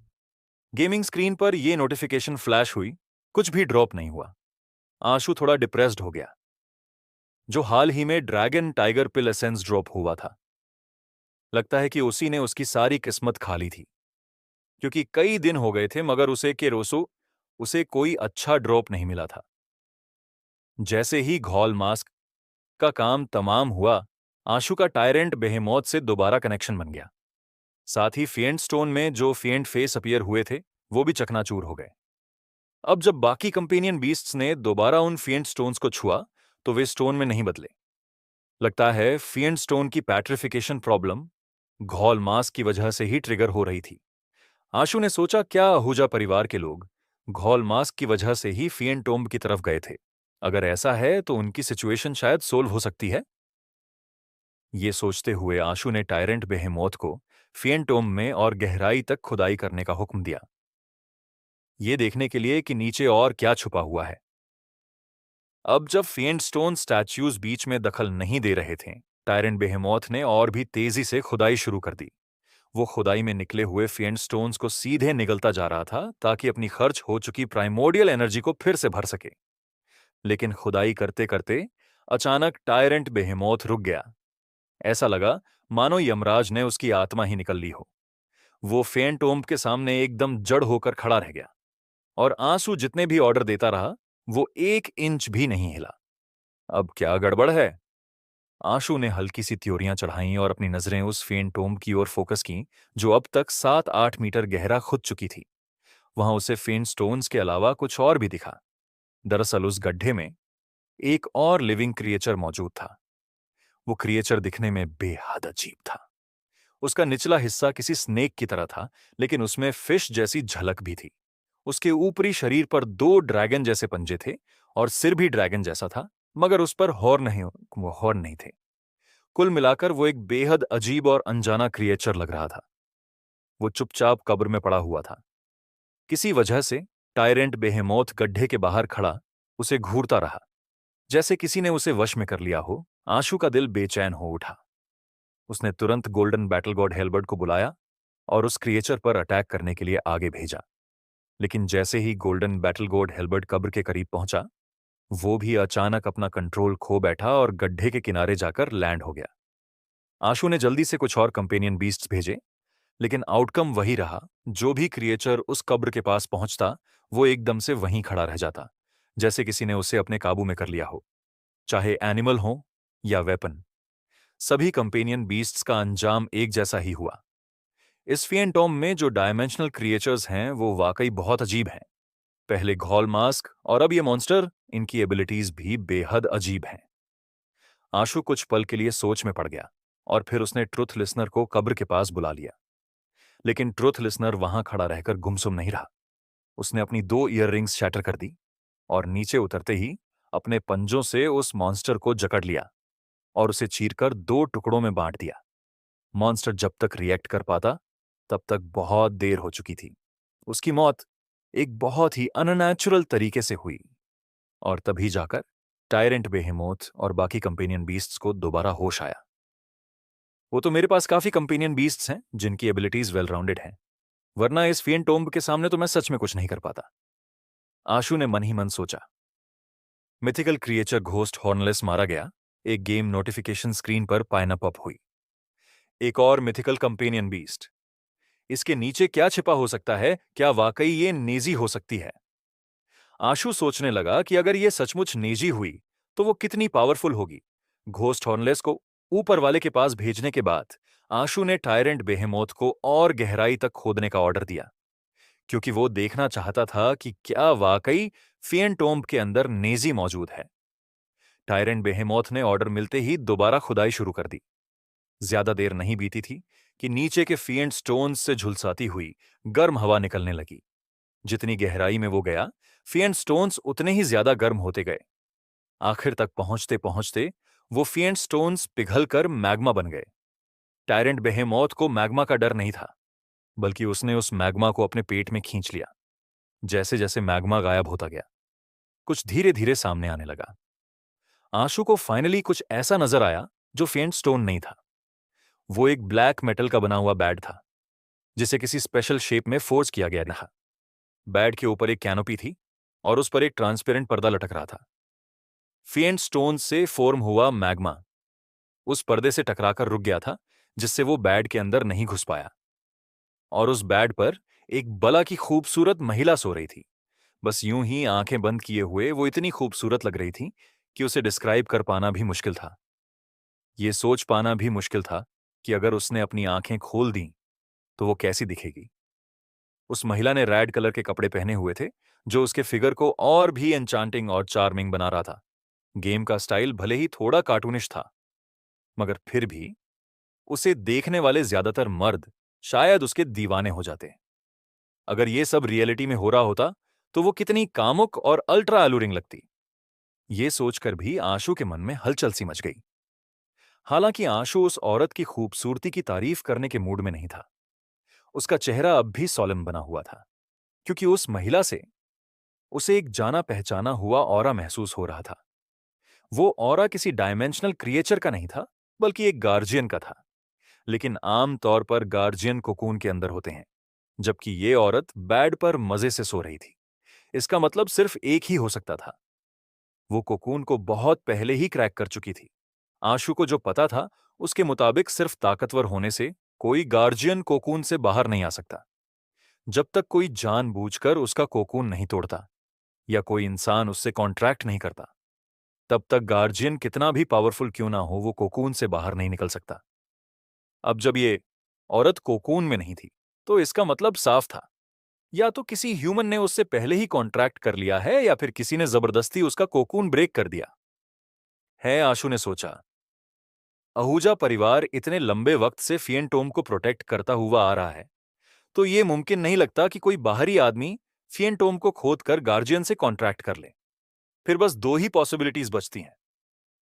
गेमिंग स्क्रीन पर यह नोटिफिकेशन फ्लैश हुई। कुछ भी ड्रॉप नहीं हुआ। आशु थोड़ा डिप्रेस्ड हो गया। जो हाल ही में dragon tiger pill essence drop हुआ था, लगता है कि उसी ने उसकी सारी किस्मत खा ली थी। क्योंकि कई दिन हो गए थे मगर उसे कोई अच्छा ड्रॉप नहीं मिला था। जैसे ही घॉल मास्क का काम तमाम हुआ आशु का टायरेंट बेहेमोथ से दोबारा कनेक्शन बन गया। साथ ही फिएंट स्टोन में जो फिएंट फेस अपीयर हुए थे वो भी चकनाचूर हो गए। अब जब बाकी कंपेनियन बीस्ट्स ने दोबारा उन फिएंट स्टोन्स को छुआ तो वे स्टोन में नहीं बदले। लगता है फिएंट स्टोन की पैट्रिफिकेशन प्रॉब्लम घॉल मास्क की वजह से ही ट्रिगर हो रही थी। आशु ने सोचा क्या आहूजा परिवार के लोग घॉल मास्क की वजह से ही फिएंटोम की तरफ गए थे। अगर ऐसा है तो उनकी सिचुएशन शायद सोल्व हो सकती है। ये सोचते हुए आशु ने टायरेंट बेहेमोथ को फिएंटोम में और गहराई तक खुदाई करने का हुक्म दिया, ये देखने के लिए कि नीचे और क्या छुपा हुआ है। अब जब फिएंट स्टोन स्टैच्यूज बीच में दखल नहीं दे रहे थे, टायरेंट बेहेमोथ ने और भी तेजी से खुदाई शुरू कर दी। वो खुदाई में निकले हुए फिएंट स्टोन्स को सीधे निगलता जा रहा था ताकि अपनी खर्च हो चुकी प्राइमोर्डियल एनर्जी को फिर से भर सके। लेकिन खुदाई करते करते अचानक टायरेंट बेहेमोथ रुक गया। ऐसा लगा मानो यमराज ने उसकी आत्मा ही निकल ली हो। वो फेंटोम के सामने एकदम जड़ होकर खड़ा रह गया और आंसू जितने भी ऑर्डर देता रहा वो 1 इंच भी नहीं हिला। अब क्या गड़बड़ है? आंशु ने हल्की सी त्योरियां चढ़ाईं और अपनी नजरें उस फेंटोम की ओर फोकस की जो अब तक 7-8 मीटर गहरा खुद चुकी थी। वहां उसे फेंट स्टोन्स के अलावा कुछ और भी दिखा। दरअसल उस गड्ढे में एक और लिविंग क्रिएचर मौजूद था। वो क्रिएचर दिखने में बेहद अजीब था। उसका निचला हिस्सा किसी स्नेक की तरह था, लेकिन उसमें फिश जैसी झलक भी थी। उसके ऊपरी शरीर पर 2 ड्रैगन जैसे पंजे थे और सिर भी ड्रैगन जैसा था, मगर उस पर हॉर्न नहीं थे। कुल मिलाकर वो एक बेहद अजीब और अनजाना क्रिएचर लग रहा था। वो चुपचाप कब्र में पड़ा हुआ था। किसी वजह से टायरेंट बेहेमोथ गड्ढे के बाहर खड़ा उसे घूरता रहा, जैसे किसी ने उसे वश में कर लिया हो। आशु का दिल बेचैन हो उठा। उसने तुरंत गोल्डन बैटल गॉड हेलबर्ट को बुलाया और उस क्रिएचर पर अटैक करने के लिए आगे भेजा। लेकिन जैसे ही गोल्डन बैटल गॉड हेलबर्ट कब्र के करीब पहुंचा, वो भी अचानक अपना कंट्रोल खो बैठा और गड्ढे के किनारे जाकर लैंड हो गया। आशु ने जल्दी से कुछ और कंपेनियन बीस्ट्स भेजे, लेकिन आउटकम वही रहा। जो भी क्रिएचर उस कब्र के पास पहुंचता वो एकदम से वहीं खड़ा रह जाता, जैसे किसी ने उसे अपने काबू में कर लिया हो। चाहे एनिमल हो या वेपन, सभी कंपेनियन बीस्ट्स का अंजाम एक जैसा ही हुआ। इस फिएंटोम में जो डायमेंशनल क्रिएचर्स हैं वो वाकई बहुत अजीब हैं। पहले घॉल मास्क और अब ये मॉन्स्टर, इनकी एबिलिटीज भी बेहद अजीब हैं। आशु कुछ पल के लिए सोच में पड़ गया और फिर उसने ट्रुथ लिसनर को कब्र के पास बुला लिया। लेकिन ट्रुथ लिसनर वहां खड़ा रहकर गुमसुम नहीं रहा। उसने अपनी 2 ईयररिंग्स शैटर कर दी और नीचे उतरते ही अपने पंजों से उस मॉन्स्टर को जकड़ लिया और उसे चीरकर 2 टुकड़ों में बांट दिया। मॉन्स्टर जब तक रिएक्ट कर पाता तब तक बहुत देर हो चुकी थी। उसकी मौत एक बहुत ही अननेचुरल तरीके से हुई और तभी जाकर टायरेंट बेहेमोथ और बाकी कंपेनियन बीस्ट्स को दोबारा होश आया। वो तो मेरे पास काफी कंपेनियन बीस्ट्स हैं जिनकी एबिलिटीज वेल राउंडेड हैं, वरना इस फिएंटोम्ब के सामने तो मैं सच में कुछ नहीं कर पाता। आशु ने मन ही मन सोचा। मिथिकल क्रिएचर घोस्ट हॉर्नलेस मारा गया। एक गेम नोटिफिकेशन स्क्रीन पर पाइनअप अप हुई। एक और मिथिकल कंपेनियन बीस्ट। इसके नीचे क्या छिपा हो सकता है? क्या वाकई ये नेजी हो सकती है? आशु सोचने लगा कि अगर ये सचमुच नेजी हुई तो वो कितनी पावरफुल होगी। घोस्ट हॉर्नलेस को ऊपर वाले के पास भेजने के बाद आशु ने टायरेंट बेहेमोथ को और गहराई तक खोदने का ऑर्डर दिया, क्योंकि वो देखना चाहता था कि क्या वाकई फिएंटोम्ब के अंदर नेजी मौजूद है। टायरेंट बेहेमोथ ने ऑर्डर मिलते ही दोबारा खुदाई शुरू कर दी। ज्यादा देर नहीं बीती थी कि नीचे के फिएंट स्टोन्स से झुलसाती हुई गर्म हवा निकलने लगी। जितनी गहराई में वो गया, फिएंट स्टोन्स उतने ही ज्यादा गर्म होते गए। आखिर तक पहुंचते पहुंचते वो फिएंट स्टोन्स पिघलकर मैग्मा बन गए। टायरेंट बेहेमोथ को मैग्मा का डर नहीं था, बल्कि उसने उस मैग्मा को अपने पेट में खींच लिया। जैसे जैसे मैग्मा गायब होता गया, कुछ धीरे धीरे सामने आने लगा। आशु को फाइनली कुछ ऐसा नजर आया जो फेंट स्टोन नहीं था। वो एक ब्लैक मेटल का बना हुआ बैड था, जिसे किसी स्पेशल शेप में फोर्स किया गया था। बैड के ऊपर एक कैनोपी थी और उस पर एक ट्रांसपेरेंट पर्दा लटक रहा था। फेंट स्टोन से फॉर्म हुआ मैग्मा उस पर्दे से टकराकर रुक गया था, जिससे वो बैड के अंदर नहीं घुस पाया। और उस बैड पर एक बला की खूबसूरत महिला सो रही थी। बस यूं ही आंखें बंद किए हुए वो इतनी खूबसूरत लग रही थी कि उसे डिस्क्राइब कर पाना भी मुश्किल था। ये सोच पाना भी मुश्किल था कि अगर उसने अपनी आंखें खोल दी तो वो कैसी दिखेगी। उस महिला ने रेड कलर के कपड़े पहने हुए थे, जो उसके फिगर को और भी एन्चांटिंग और चार्मिंग बना रहा था। गेम का स्टाइल भले ही थोड़ा कार्टूनिश था, मगर फिर भी उसे देखने वाले ज्यादातर मर्द शायद उसके दीवाने हो जाते। अगर ये सब रियलिटी में हो रहा होता तो वो कितनी कामुक और अल्ट्रा अलूरिंग लगती। ये सोचकर भी आशु के मन में हलचल सी मच गई। हालांकि आशु उस औरत की खूबसूरती की तारीफ करने के मूड में नहीं था। उसका चेहरा अब भी सोलम बना हुआ था, क्योंकि उस महिला से उसे एक जाना पहचाना हुआ ऑरा महसूस हो रहा था। वो ऑरा किसी डायमेंशनल क्रिएचर का नहीं था, बल्कि एक गार्जियन का था। लेकिन आम तौर पर गार्जियन कोकून के अंदर होते हैं, जबकि ये औरत बेड पर मजे से सो रही थी। इसका मतलब सिर्फ एक ही हो सकता था। वो कोकून को बहुत पहले ही क्रैक कर चुकी थी। आशु को जो पता था, उसके मुताबिक सिर्फ ताकतवर होने से कोई गार्जियन कोकून से बाहर नहीं आ सकता। जब तक कोई जानबूझकर उसका कोकून नहीं तोड़ता या कोई इंसान उससे कॉन्ट्रैक्ट नहीं करता, तब तक गार्जियन कितना भी पावरफुल क्यों ना हो, वो कोकून से बाहर नहीं निकल सकता। अब जब ये औरत कोकून में नहीं थी, तो इसका मतलब साफ था, या तो किसी ह्यूमन ने उससे पहले ही कॉन्ट्रैक्ट कर लिया है या फिर किसी ने जबरदस्ती उसका कोकून ब्रेक कर दिया है। आशु ने सोचा, आहूजा परिवार इतने लंबे वक्त से फिएंटोम को प्रोटेक्ट करता हुआ आ रहा है, तो ये मुमकिन नहीं लगता कि कोई बाहरी आदमी फिएंटोम को खोदकर गार्जियन से कॉन्ट्रैक्ट कर ले। फिर बस दो ही पॉसिबिलिटीज बचती हैं।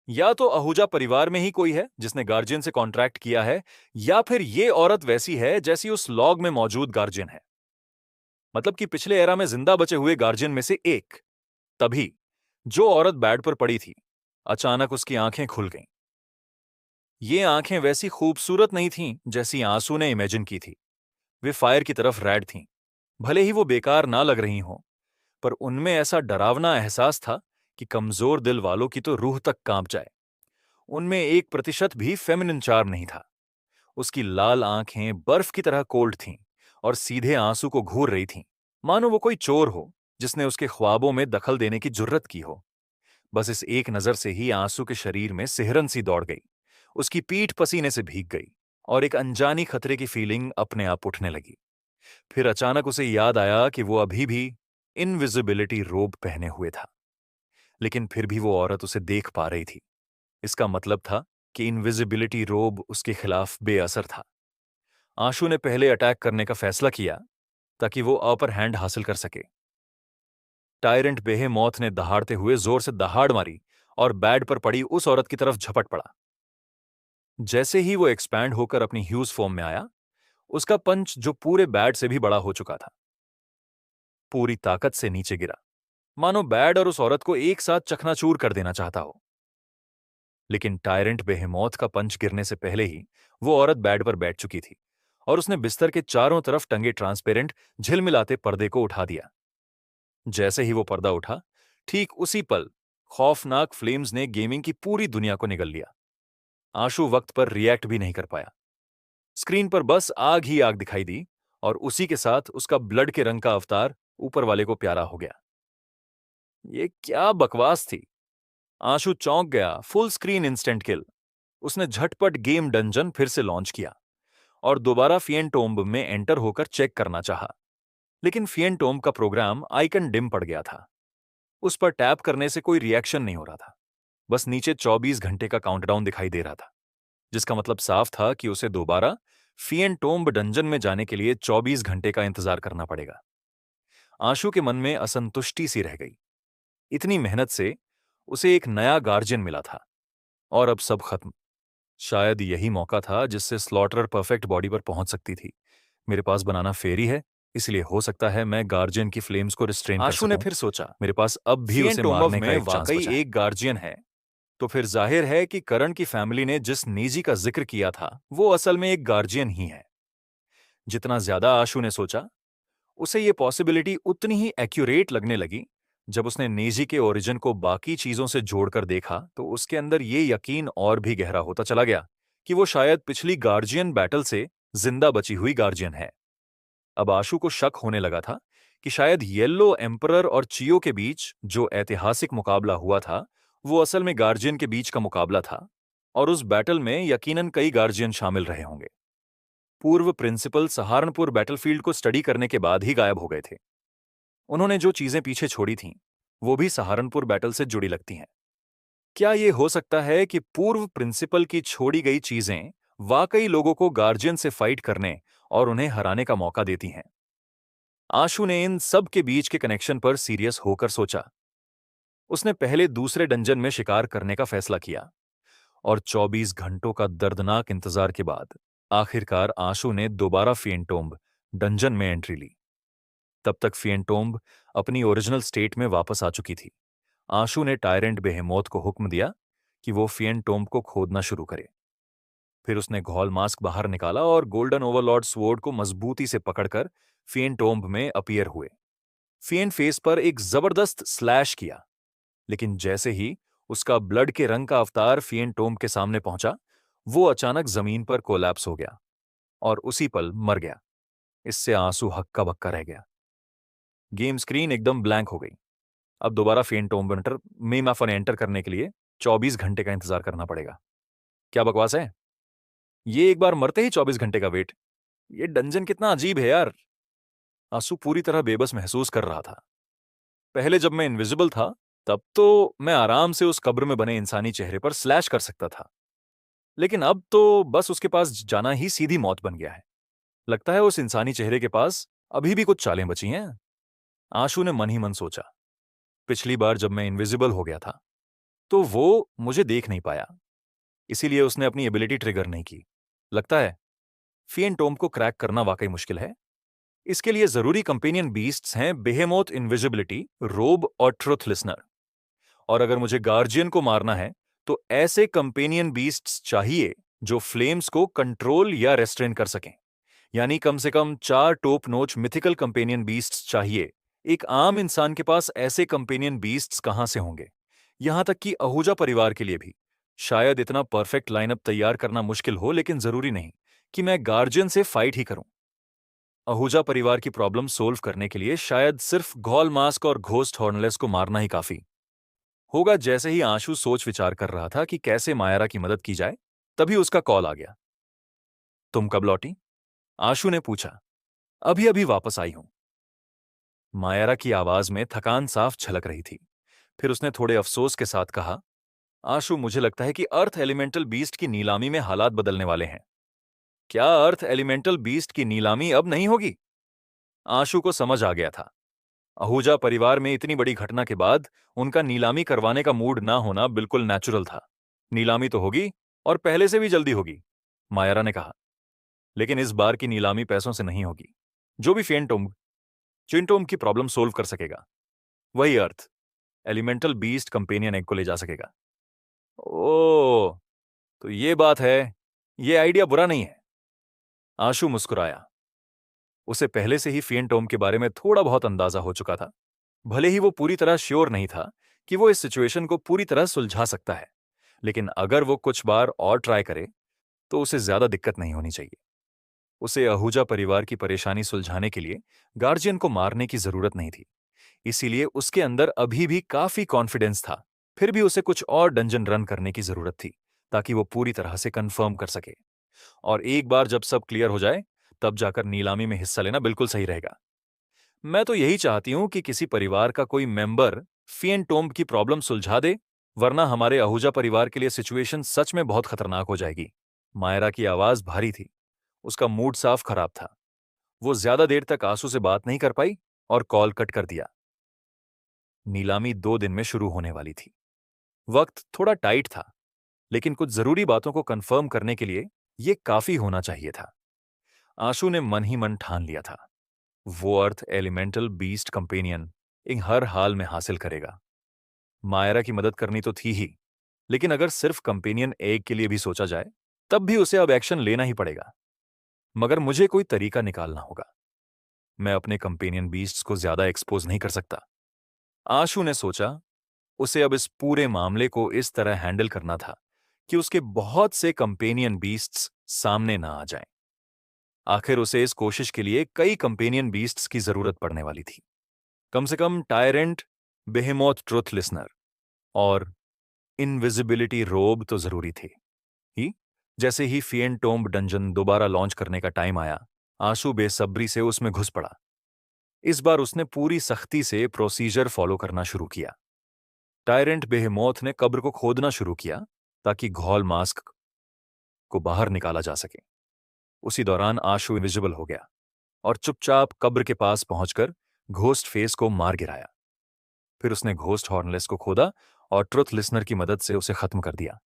या तो आहूजा परिवार में ही कोई है जिसने गार्जियन से कॉन्ट्रैक्ट किया है, या फिर ये औरत वैसी है जैसी उस लॉग में मौजूद गार्जियन है। मतलब कि पिछले एरा में जिंदा बचे हुए गार्जियन में से एक। तभी जो औरत बेड पर पड़ी थी, अचानक उसकी आंखें खुल गईं। ये आंखें वैसी खूबसूरत नहीं थीं जैसी आंसू ने इमेजिन की थी। वे फायर की तरफ रेड थीं। भले ही वो बेकार ना लग रही हों, पर उनमें ऐसा डरावना एहसास था कि कमजोर दिल वालों की तो रूह तक कांप जाए। उनमें 1% भी फेमिनिन चार्म नहीं था। उसकी लाल आंखें बर्फ की तरह कोल्ड थीं और सीधे आंसू को घूर रही थीं, मानो वो कोई चोर हो जिसने उसके ख्वाबों में दखल देने की जुर्रत की हो। बस इस एक नजर से ही आंसू के शरीर में सिहरन सी दौड़ गई। उसकी पीठ पसीने से भीग गई और एक अनजानी खतरे की फीलिंग अपने आप उठने लगी। फिर अचानक उसे याद आया कि वो अभी भी इनविजिबिलिटी रोब पहने हुए था, लेकिन फिर भी वो औरत उसे देख पा रही थी। इसका मतलब था कि इनविजिबिलिटी रोब उसके खिलाफ बेअसर था। आशु ने पहले अटैक करने का फैसला किया ताकि वो अपर हैंड हासिल कर सके। टायरेंट बेहेमॉथ ने दहाड़ते हुए जोर से दहाड़ मारी और बेड पर पड़ी उस औरत की तरफ झपट पड़ा। जैसे ही वो एक्सपैंड होकर अपनी ह्यूज फॉर्म में आया, उसका पंच, जो पूरे बैट से भी बड़ा हो चुका था, पूरी ताकत से नीचे गिरा। मानो बैड और उस औरत को एक साथ चकनाचूर कर देना चाहता हो। लेकिन टायरेंट बेहेमौत का पंच गिरने से पहले ही वो औरत बेड पर बैठ चुकी थी और उसने बिस्तर के चारों तरफ टंगे ट्रांसपेरेंट झिलमिलाते पर्दे को उठा दिया। जैसे ही वो पर्दा उठा, ठीक उसी पल खौफनाक फ्लेम्स ने गेमिंग की पूरी दुनिया को निगल लिया। आशु वक्त पर रिएक्ट भी नहीं कर पाया। स्क्रीन पर बस आग ही आग दिखाई दी और उसी के साथ उसका ब्लड के रंग का अवतार ऊपर वाले को प्यारा हो गया। ये क्या बकवास थी। आशु चौंक गया। फुल स्क्रीन इंस्टेंट किल। उसने झटपट गेम डंजन फिर से लॉन्च किया और दोबारा फिएंटोम्ब में एंटर होकर चेक करना चाहा। लेकिन फिएंटोम्ब का प्रोग्राम आइकन डिम पड़ गया था। उस पर टैप करने से कोई रिएक्शन नहीं हो रहा था। बस नीचे 24 घंटे का काउंटडाउन दिखाई दे रहा था, जिसका मतलब साफ था कि उसे दोबारा फिएंटोम्ब डंजन में जाने के लिए 24 घंटे का इंतजार करना पड़ेगा। आशु के मन में असंतुष्टि सी रह गई। इतनी मेहनत से उसे एक नया गार्जियन मिला था और अब सब खत्म। शायद यही मौका था जिससे स्लॉटरर परफेक्ट बॉडी पर पहुंच सकती थी। मेरे पास बनाना फेरी है, इसलिए हो सकता है मैं गार्जियन की फ्लेम्स को रिस्ट्रेन कर आशु ने सकूं। फिर सोचा, मेरे पास अब भी उसे फिएंटोमव मारने का में एक चांस वाकई बचा है। एक गार्जियन है, तो फिर जाहिर है कि करण की फैमिली ने जिस निजी का जिक्र किया था वो असल में एक गार्जियन ही है। जितना ज्यादा आशु ने सोचा, उसे ये पॉसिबिलिटी उतनी ही एक्यूरेट लगने लगी। जब उसने नेजी के ओरिजिन को बाकी चीजों से जोड़कर देखा तो उसके अंदर ये यकीन और भी गहरा होता चला गया कि वो शायद पिछली गार्जियन बैटल से जिंदा बची हुई गार्जियन है। अब आशु को शक होने लगा था कि शायद येलो एम्परर और चियो के बीच जो ऐतिहासिक मुकाबला हुआ था वो असल में गार्जियन के बीच का मुकाबला था और उस बैटल में यकीनन कई गार्जियन शामिल रहे होंगे। पूर्व प्रिंसिपल सहारनपुर बैटलफील्ड को स्टडी करने के बाद ही गायब हो गए थे। उन्होंने जो चीजें पीछे छोड़ी थीं, वो भी सहारनपुर बैटल से जुड़ी लगती हैं। क्या ये हो सकता है कि पूर्व प्रिंसिपल की छोड़ी गई चीजें वाकई लोगों को गार्जियन से फाइट करने और उन्हें हराने का मौका देती हैं? आशु ने इन सब के बीच के कनेक्शन पर सीरियस होकर सोचा। उसने पहले दूसरे डंजन में शिकार करने का फैसला किया और 24 घंटों का दर्दनाक इंतजार के बाद आखिरकार आशु ने दोबारा फिएंटोम्ब डंजन में एंट्री ली। तब तक फिएंटोम्ब अपनी ओरिजिनल स्टेट में वापस आ चुकी थी। आशु ने टायरेंट बेहेमौत को हुक्म दिया कि वो फिएंटोम्ब को खोदना शुरू करे। फिर उसने घोल मास्क बाहर निकाला और गोल्डन ओवरलॉर्ड स्वॉर्ड को मजबूती से पकड़कर फिएंटोम्ब में अपीयर हुए। फिएन फेस पर एक जबरदस्त स्लैश किया, लेकिन जैसे ही उसका ब्लड के रंग का अवतार फिएंटोम्ब के सामने पहुंचा, वो अचानक जमीन पर कोलैप्स हो गया और उसी पल मर गया। इससे आंसू हक्का बक्का रह गया। गेम स्क्रीन एकदम ब्लैंक हो गई। अब दोबारा फिएंटोम्ब में एंटर करने के लिए 24 घंटे का इंतजार करना पड़ेगा। क्या बकवास है? ये एक बार मरते ही 24 घंटे का वेट। ये डंजन कितना अजीब है यार। आंसू पूरी तरह बेबस महसूस कर रहा था। पहले जब मैं इनविजिबल था, तब तो मैं आराम से उस कब्र में बने इंसानी चेहरे पर स्लैश कर सकता था, लेकिन अब तो बस उसके पास जाना ही सीधी मौत बन गया है। लगता है उस इंसानी चेहरे के पास अभी भी कुछ चालें बची हैं। आशु ने मन ही मन सोचा, पिछली बार जब मैं इनविजिबल हो गया था तो वो मुझे देख नहीं पाया, इसीलिए उसने अपनी एबिलिटी ट्रिगर नहीं की। लगता है फिएंटोम्ब को क्रैक करना वाकई मुश्किल है। इसके लिए जरूरी कंपेनियन बीस्ट्स हैं बेहेमोथ इनविजिबिलिटी, रोब और ट्रुथ लिसनर। और अगर मुझे गार्जियन को मारना है तो ऐसे कंपेनियन बीस्ट्स चाहिए जो फ्लेम्स को कंट्रोल या रेस्ट्रेन कर सकें। यानी कम से कम 4 टोप नोच मिथिकल कंपेनियन बीस्ट्स चाहिए। एक आम इंसान के पास ऐसे कंपेनियन बीस्ट्स कहां से होंगे? यहां तक कि आहूजा परिवार के लिए भी शायद इतना परफेक्ट लाइनअप तैयार करना मुश्किल हो, लेकिन जरूरी नहीं कि मैं गार्जियन से फाइट ही करूं। आहूजा परिवार की प्रॉब्लम सोल्व करने के लिए शायद सिर्फ घोल मास्क और घोस्ट हॉर्नलेस को मारना ही काफी होगा। जैसे ही आशु सोच विचार कर रहा था कि कैसे मायरा की मदद की जाए, तभी उसका कॉल आ गया। तुम कब लौटी? आशु ने पूछा। अभी अभी वापस आई हूं। मायरा की आवाज में थकान साफ झलक रही थी। फिर उसने थोड़े अफसोस के साथ कहा, आशु, मुझे लगता है कि अर्थ एलिमेंटल बीस्ट की नीलामी में हालात बदलने वाले हैं। क्या अर्थ एलिमेंटल बीस्ट की नीलामी अब नहीं होगी? आशु को समझ आ गया था। आहूजा परिवार में इतनी बड़ी घटना के बाद उनका नीलामी करवाने का मूड ना होना बिल्कुल नेचुरल था। नीलामी तो होगी और पहले से भी जल्दी होगी, मायरा ने कहा। लेकिन इस बार की नीलामी पैसों से नहीं होगी। जो भी फिएंटोम्ब चिंटोम्ब की प्रॉब्लम सोल्व कर सकेगा वही अर्थ, एलिमेंटल बीस्ट कंपेनियन एग को ले जा सकेगा। ओह, तो ये बात है। ये आइडिया बुरा नहीं है। आशु मुस्कुराया। उसे पहले से ही फिएंटोम के बारे में थोड़ा बहुत अंदाजा हो चुका था। भले ही वो पूरी तरह श्योर नहीं था कि वो इस सिचुएशन को पूरी तरह सुलझा सकता है, लेकिन अगर वो कुछ बार और ट्राई करे तो उसे ज्यादा दिक्कत नहीं होनी चाहिए। उसे आहूजा परिवार की परेशानी सुलझाने के लिए गार्जियन को मारने की जरूरत नहीं थी, इसीलिए उसके अंदर अभी भी काफी कॉन्फिडेंस था। फिर भी उसे कुछ और डंजन रन करने की जरूरत थी ताकि वो पूरी तरह से कंफर्म कर सके। और एक बार जब सब क्लियर हो जाए तब जाकर नीलामी में हिस्सा लेना बिल्कुल सही रहेगा। मैं तो यही चाहती हूं कि किसी परिवार का कोई मेंबर फिएंटोम की प्रॉब्लम सुलझा दे, वरना हमारे आहूजा परिवार के लिए सिचुएशन सच में बहुत खतरनाक हो जाएगी। मायरा की आवाज भारी थी। उसका मूड साफ खराब था। वो ज्यादा देर तक आंसू से बात नहीं कर पाई और कॉल कट कर दिया। नीलामी 2 दिन में शुरू होने वाली थी। वक्त थोड़ा टाइट था, लेकिन कुछ जरूरी बातों को कंफर्म करने के लिए यह काफी होना चाहिए था। आशु ने मन ही मन ठान लिया था, वो अर्थ एलिमेंटल बीस्ट कंपेनियन इन हर हाल में हासिल करेगा। मायरा की मदद करनी तो थी ही, लेकिन अगर सिर्फ कंपेनियन एग के लिए भी सोचा जाए तब भी उसे अब एक्शन लेना ही पड़ेगा। मगर मुझे कोई तरीका निकालना होगा। मैं अपने कंपेनियन बीस्ट्स को ज्यादा एक्सपोज नहीं कर सकता। आशु ने सोचा, उसे अब इस पूरे मामले को इस तरह हैंडल करना था कि उसके बहुत से कंपेनियन बीस्ट्स सामने ना आ जाएं। आखिर उसे इस कोशिश के लिए कई कंपेनियन बीस्ट्स की जरूरत पड़ने वाली थी। कम से कम टायरेंट बेहेमोथ ट्रुथ लिसनर और इनविजिबिलिटी रोब तो जरूरी थे ही। जैसे ही फिएंटोम्ब डंजन दोबारा लॉन्च करने का टाइम आया, आशु बेसब्री से उसमें घुस पड़ा। इस बार उसने पूरी सख्ती से प्रोसीजर फॉलो करना शुरू किया। टायरेंट बेहेमोथ ने कब्र को खोदना शुरू किया ताकि घोल मास्क को बाहर निकाला जा सके। उसी दौरान आशु इनविजिबल हो गया और चुपचाप कब्र के पास पहुंचकर घोस्ट फेस को मार गिराया। फिर उसने घोस्ट हॉर्नलेस को खोदा और ट्रुथ लिसनर की मदद से उसे खत्म कर दिया।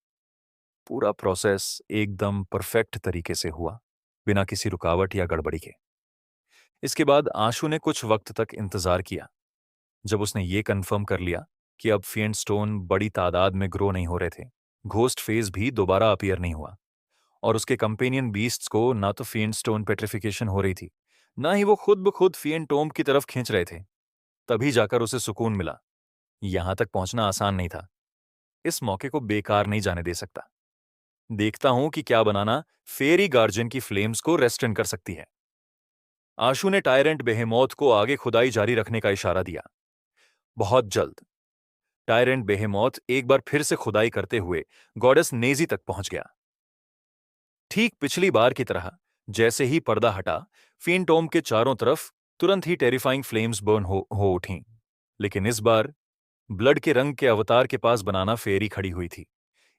पूरा प्रोसेस एकदम परफेक्ट तरीके से हुआ, बिना किसी रुकावट या गड़बड़ी के। इसके बाद आशु ने कुछ वक्त तक इंतजार किया। जब उसने ये कंफर्म कर लिया कि अब फिएंट स्टोन बड़ी तादाद में ग्रो नहीं हो रहे थे, घोस्ट फेज भी दोबारा अपीयर नहीं हुआ और उसके कंपेनियन बीस्ट्स को ना तो फिएंट स्टोन पेट्रिफिकेशन हो रही थी, ना ही वो खुद ब खुद फिएंटोम की तरफ खींच रहे थे, तभी जाकर उसे सुकून मिला। यहां तक पहुंचना आसान नहीं था। इस मौके को बेकार नहीं जाने दे सकता। देखता हूं कि क्या बनाना फेरी गार्जियन की फ्लेम्स को रेस्टेंट कर सकती है। आशु ने टायरेंट बेहेमोथ को आगे खुदाई जारी रखने का इशारा दिया। बहुत जल्द टायरेंट बेहेमोथ एक बार फिर से खुदाई करते हुए गॉडेस नेजी तक पहुंच गया। ठीक पिछली बार की तरह जैसे ही पर्दा हटा, फिएंटोम के चारों तरफ तुरंत ही टेरिफाइंग फ्लेम्स बर्न हो उठीं। लेकिन इस बार ब्लड के रंग के अवतार के पास बनाना फेरी खड़ी हुई थी।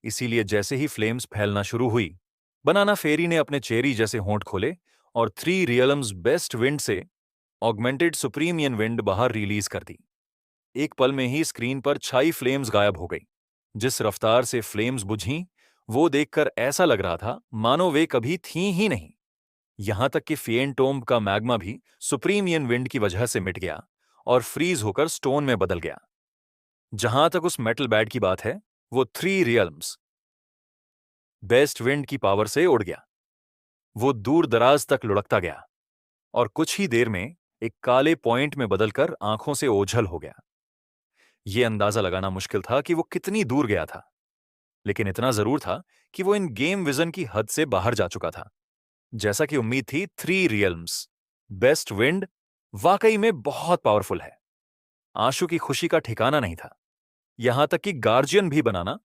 इसीलिए जैसे ही फ्लेम्स फैलना शुरू हुई, बनाना फेरी ने अपने चेरी जैसे होंठ खोले और 3 रियलम्स बेस्ट विंड से ऑगमेंटेड सुप्रीमियन विंड बाहर रिलीज कर दी। एक पल में ही स्क्रीन पर छाई फ्लेम्स गायब हो गई। जिस रफ्तार से फ्लेम्स बुझीं, वो देखकर ऐसा लग रहा था मानो वे कभी थीं ही नहीं। यहां तक कि फिएंटोम का मैग्मा भी सुप्रीमियन विंड की वजह से मिट गया और फ्रीज होकर स्टोन में बदल गया। जहां तक उस मेटल बैड की बात है, वो 3 रियल्म्स बेस्ट विंड की पावर से उड़ गया। वो दूर दराज तक लुढ़कता गया और कुछ ही देर में एक काले पॉइंट में बदलकर आंखों से ओझल हो गया। यह अंदाजा लगाना मुश्किल था कि वो कितनी दूर गया था, लेकिन इतना जरूर था कि वो इन गेम विजन की हद से बाहर जा चुका था। जैसा कि उम्मीद थी, 3 रियल्म्स बेस्ट विंड वाकई में बहुत पावरफुल है। आशु की खुशी का ठिकाना नहीं था। यहां तक कि गार्जियन भी बनाना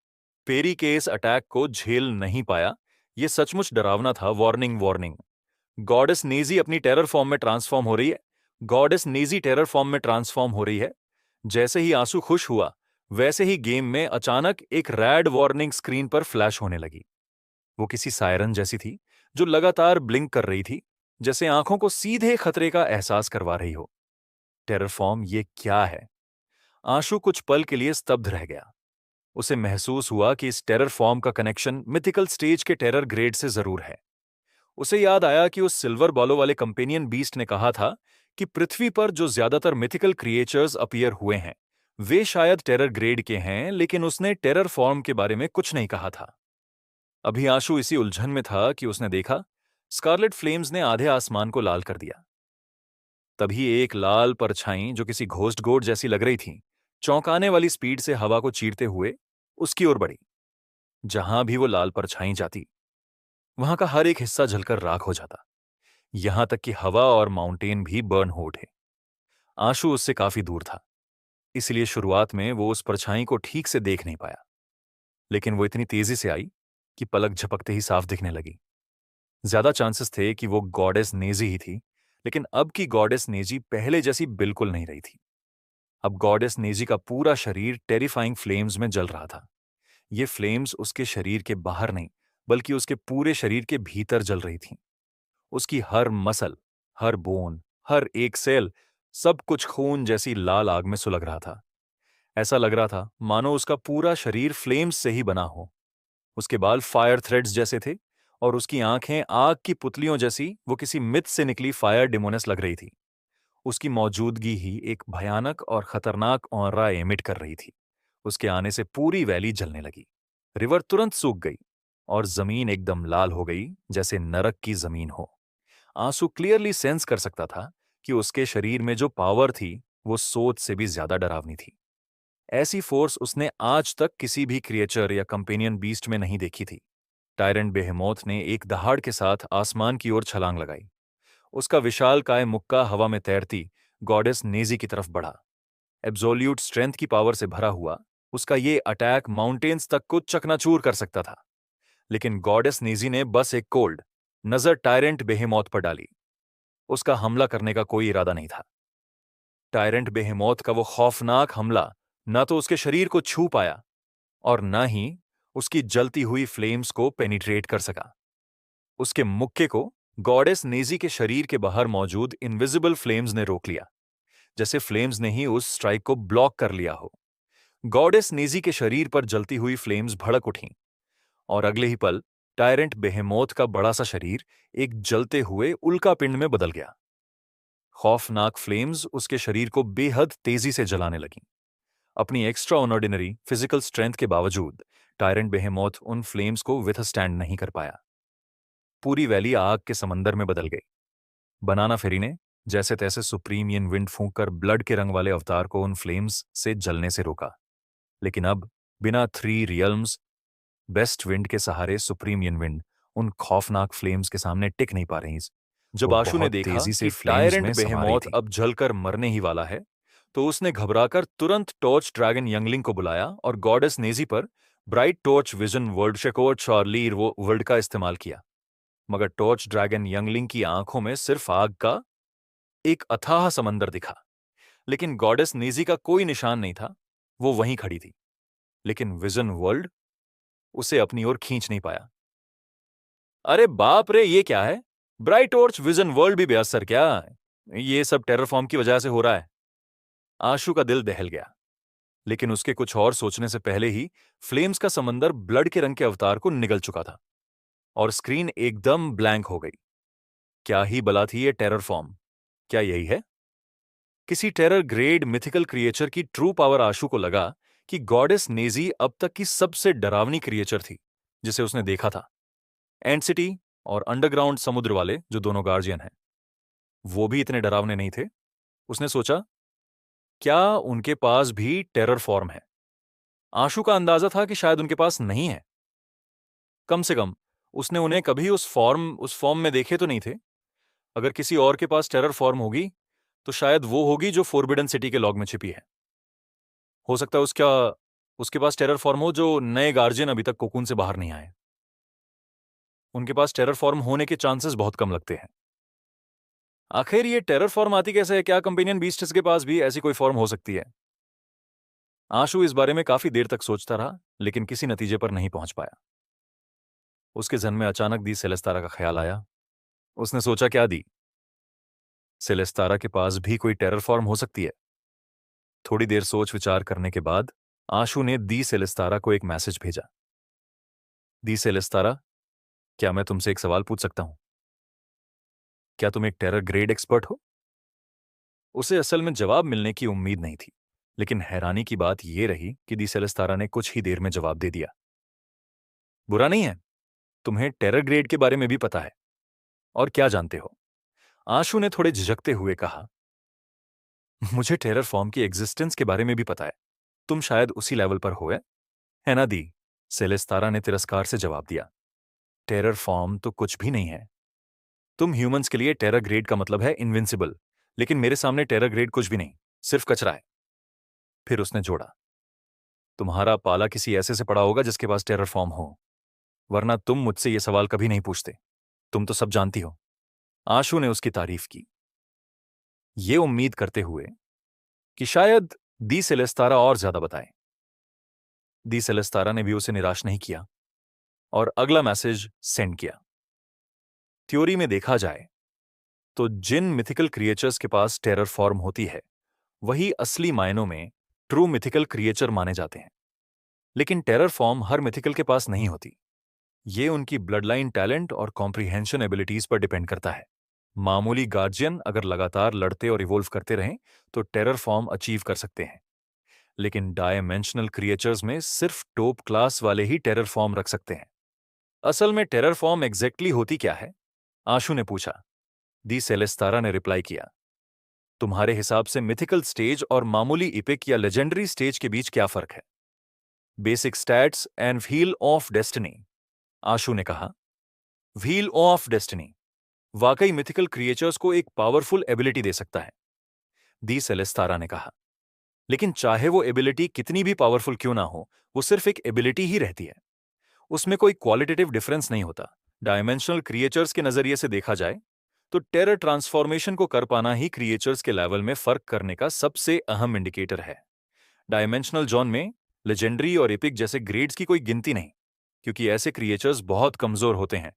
पेरी के इस अटैक को झेल नहीं पाया। यह सचमुच डरावना था। Warning, warning. गॉडेस नेजी अपनी टेरर फॉर्म में ट्रांसफॉर्म हो रही है। गॉडेस नेजी टेरर फॉर्म में ट्रांसफॉर्म हो रही है। जैसे ही आंसू खुश हुआ, वैसे ही गेम में अचानक एक रैड वार्निंग स्क्रीन पर फ्लैश होने लगी। वो किसी सायरन जैसी थी जो लगातार ब्लिंक कर रही थी, जैसे आंखों को सीधे खतरे का एहसास करवा रही हो। टेरर फॉर्म, ये क्या है? आंशु कुछ पल के लिए स्तब्ध रह गया। उसे महसूस हुआ कि इस टेरर फॉर्म का कनेक्शन मिथिकल स्टेज के टेरर ग्रेड से जरूर है। उसे याद आया कि उस सिल्वर बॉलो वाले कंपेनियन बीस्ट ने कहा था कि पृथ्वी पर जो ज्यादातर मिथिकल क्रिएचर्स अपीयर हुए हैं, वे शायद टेरर ग्रेड के हैं, लेकिन उसने टेरर फॉर्म के बारे में कुछ नहीं कहा था। अभी आशु इसी उलझन में था कि उसने देखा स्कारलेट फ्लेम्स ने आधे आसमान को लाल कर दिया। तभी एक लाल परछाई जो किसी घोस्ट गोड जैसी लग रही थी, चौंकाने वाली स्पीड से हवा को चीरते हुए उसकी ओर बढ़ी। जहां भी वो लाल परछाई जाती, वहां का हर एक हिस्सा जलकर राख हो जाता, यहां तक कि हवा और माउंटेन भी बर्न हो उठे। आशु उससे काफी दूर था, इसलिए शुरुआत में वो उस परछाई को ठीक से देख नहीं पाया, लेकिन वो इतनी तेजी से आई कि पलक झपकते ही साफ दिखने लगी। ज्यादा चांसेस थे कि वो गॉडेस नेजी ही थी, लेकिन अब की गॉडेस नेजी पहले जैसी बिल्कुल नहीं रही थी। अब गॉडेस नेजी का पूरा शरीर टेरिफाइंग फ्लेम्स में जल रहा था। ये फ्लेम्स उसके शरीर के बाहर नहीं, बल्कि उसके पूरे शरीर के भीतर जल रही थीं। उसकी हर मसल, हर बोन, हर एक सेल, सब कुछ खून जैसी लाल आग में सुलग रहा था। ऐसा लग रहा था मानो उसका पूरा शरीर फ्लेम्स से ही बना हो। उसके बाल फायर थ्रेड्स जैसे थे और उसकी आंखें आग की पुतलियों जैसी वो किसी मिथ से निकली फायर डिमोनेस लग रही थी। उसकी मौजूदगी ही एक भयानक और खतरनाक ऑरा एमिट कर रही थी। उसके आने से पूरी वैली जलने लगी। रिवर तुरंत सूख गई और जमीन एकदम लाल हो गई, जैसे नरक की जमीन हो। आंसू क्लियरली सेंस कर सकता था कि उसके शरीर में जो पावर थी वो सोच से भी ज्यादा डरावनी थी। ऐसी फोर्स उसने आज तक किसी भी क्रिएचर या कंपेनियन बीस्ट में नहीं देखी थी। टायरेंट बेहेमोथ ने एक दहाड़ के साथ आसमान की ओर छलांग लगाई। उसका विशालकाय मुक्का हवा में तैरती गॉडेस नेजी की तरफ बढ़ा। एब्सोल्यूट स्ट्रेंथ की पावर से भरा हुआ उसका ये अटैक माउंटेन्स तक को चकनाचूर कर सकता था। लेकिन गॉडेस नेजी ने बस एक कोल्ड नजर टायरेंट बेहेमोथ पर डाली। उसका हमला करने का कोई इरादा नहीं था। टायरेंट बेहेमोथ का वो खौफनाक हमला न तो उसके शरीर को छू पाया और न ही उसकी जलती हुई फ्लेम्स को पेनिट्रेट कर सका। उसके मुक्के को गॉडेस नेजी के शरीर के बाहर मौजूद इनविजिबल फ्लेम्स ने रोक लिया, जैसे फ्लेम्स ने ही उस स्ट्राइक को ब्लॉक कर लिया हो। गॉडेस नेजी के शरीर पर जलती हुई फ्लेम्स भड़क उठीं और अगले ही पल टायरेंट बेहेमोथ का बड़ा सा शरीर एक जलते हुए उल्का पिंड में बदल गया। खौफनाक फ्लेम्स उसके शरीर को बेहद तेजी से जलाने लगीं। अपनी एक्स्ट्रा ऑर्डिनरी फिजिकल स्ट्रेंथ के बावजूद टायरेंट बेहेमोथ उन फ्लेम्स को विथस्टैंड नहीं कर पाया। पूरी वैली आग के समंदर में बदल गई। बनाना फेरी ने जैसे तैसे सुप्रीमियन विंड फूंक कर ब्लड के रंग वाले अवतार को उन फ्लेम्स से जलने से रोका। लेकिन अब बिना थ्री रियल्म्स बेस्ट विंड के सहारे सुप्रीमियन विंड उन खौफनाक फ्लेम्स के सामने टिक नहीं पा रही। जब आशु ने देखा तेजी से कि टायरेंट बेहेमोथ अब जलकर मरने ही वाला है, तो उसने घबराकर तुरंत टॉर्च ड्रैगन यंगलिंग को बुलाया और गॉडेस नेजी पर ब्राइट टॉर्च विजन वर्ल्ड शेकोर्च और लीर वो वर्ल्ड का इस्तेमाल किया। मगर टॉर्च ड्रैगन यंगलिंग की आंखों में सिर्फ आग का एक अथाह समंदर दिखा, लेकिन गॉडेस नेजी का कोई निशान नहीं था। वो वहीं खड़ी थी, लेकिन विजन वर्ल्ड उसे अपनी ओर खींच नहीं पाया। अरे बाप रे, ये क्या है? ब्राइट टॉर्च विजन वर्ल्ड भी बेअसर क्या? ये सब टेररफॉर्म की वजह से हो रहा है। आशु का दिल दहल गया, लेकिन उसके कुछ और सोचने से पहले ही फ्लेम्स का समंदर ब्लड के रंग के अवतार को निगल चुका था और स्क्रीन एकदम ब्लैंक हो गई। क्या ही बला थी ये टेरर फॉर्म? क्या यही है किसी टेरर ग्रेड मिथिकल क्रिएचर की ट्रू पावर? आशु को लगा कि गॉडेस नेजी अब तक की सबसे डरावनी क्रिएचर थी जिसे उसने देखा था। एंड सिटी और अंडरग्राउंड समुद्र वाले जो दोनों गार्जियन हैं, वो भी इतने डरावने नहीं थे। उसने सोचा, क्या उनके पास भी टेरर फॉर्म है? आशु का अंदाजा था कि शायद उनके पास नहीं है। कम से कम उसने उन्हें कभी उस फॉर्म में देखे तो नहीं थे। अगर किसी और के पास टेरर फॉर्म होगी, तो शायद वो होगी जो फोरबिडन सिटी के लॉग में छिपी है। हो सकता है उसके पास टेरर फॉर्म हो जो नए गार्जियन अभी तक कोकून से बाहर नहीं आए। उनके पास टेरर फॉर्म होने के चांसेस बहुत कम लगते हैं। आखिर ये टेरर फॉर्म आती कैसे है? क्या कंपेनियन बीस्ट्स के पास भी ऐसी कोई फॉर्म हो सकती है? आशु इस बारे में काफी देर तक सोचता रहा, लेकिन किसी नतीजे पर नहीं पहुंच पाया। उसके जहन में अचानक दी सेलेस्तारा का ख्याल आया। उसने सोचा, क्या दी सेलेस्तारा के पास भी कोई टेरर फॉर्म हो सकती है? थोड़ी देर सोच विचार करने के बाद आशु ने दी सेलेस्तारा को एक मैसेज भेजा। दी सेलेस्तारा, क्या मैं तुमसे एक सवाल पूछ सकता हूं? क्या तुम एक टेरर ग्रेड एक्सपर्ट हो? उसे असल में जवाब मिलने की उम्मीद नहीं थी, लेकिन हैरानी की बात यह रही कि दी सेलेस्तारा ने कुछ ही देर में जवाब दे दिया। बुरा नहीं है, तुम्हें टेरर ग्रेड के बारे में भी पता है। और क्या जानते हो? आशु ने थोड़े झिझकते हुए कहा, मुझे टेरर फॉर्म की एग्जिस्टेंस के बारे में भी पता है। तुम शायद उसी लेवल पर हो, है ना दी? सेलेस्तारा ने तिरस्कार से जवाब दिया। टेरर फॉर्म तो कुछ भी नहीं है। तुम ह्यूमंस के लिए टेरर ग्रेड का मतलब है इनविंसिबल, लेकिन मेरे सामने टेरर ग्रेड कुछ भी नहीं, सिर्फ कचरा है। फिर उसने जोड़ा, तुम्हारा पाला किसी ऐसे से पड़ा होगा जिसके पास टेरर फॉर्म हो, वरना तुम मुझसे ये सवाल कभी नहीं पूछते। तुम तो सब जानती हो। आशु ने उसकी तारीफ की, ये उम्मीद करते हुए कि शायद दी सेलेस्तारा और ज्यादा बताए। दी सेलेस्तारा ने भी उसे निराश नहीं किया और अगला मैसेज सेंड किया। थ्योरी में देखा जाए तो जिन मिथिकल क्रिएचर्स के पास टेरर फॉर्म होती है वही असली मायनों में ट्रू मिथिकल क्रिएचर माने जाते हैं। लेकिन टेरर फॉर्म हर मिथिकल के पास नहीं होती। ये उनकी ब्लड लाइन टैलेंट और कॉम्प्रिहेंशन एबिलिटीज पर डिपेंड करता है। मामूली गार्जियन अगर लगातार लड़ते और इवोल्व करते रहें तो टेरर फॉर्म अचीव कर सकते हैं, लेकिन डायमेंशनल क्रिएचर्स में सिर्फ टॉप क्लास वाले ही टेरर फॉर्म रख सकते हैं। असल में टेरर फॉर्म एग्जैक्टली होती क्या है? आशु ने पूछा। दी सेलेस्तारा ने रिप्लाई किया, तुम्हारे हिसाब से मिथिकल स्टेज और मामूली इपिक या लेजेंडरी स्टेज के बीच क्या फर्क है? Basic stats and wheel of destiny, Ashu ने कहा। व्हील ऑफ डेस्टिनी वाकई मिथिकल क्रिएचर्स को एक पावरफुल एबिलिटी दे सकता है, दी सेलेस्तारा ने कहा। लेकिन चाहे वो एबिलिटी कितनी भी पावरफुल क्यों ना हो, वो सिर्फ एक एबिलिटी ही रहती है। उसमें कोई क्वालिटेटिव डिफरेंस नहीं होता। डायमेंशनल क्रिएचर्स के नजरिए से देखा जाए तो टेरर ट्रांसफॉर्मेशन को कर पाना ही क्रिएचर्स के लेवल में फर्क करने का सबसे अहम इंडिकेटर है। डायमेंशनल जोन में लेजेंडरी और एपिक जैसे ग्रेड्स की कोई गिनती नहीं, क्योंकि ऐसे क्रिएचर्स बहुत कमजोर होते हैं।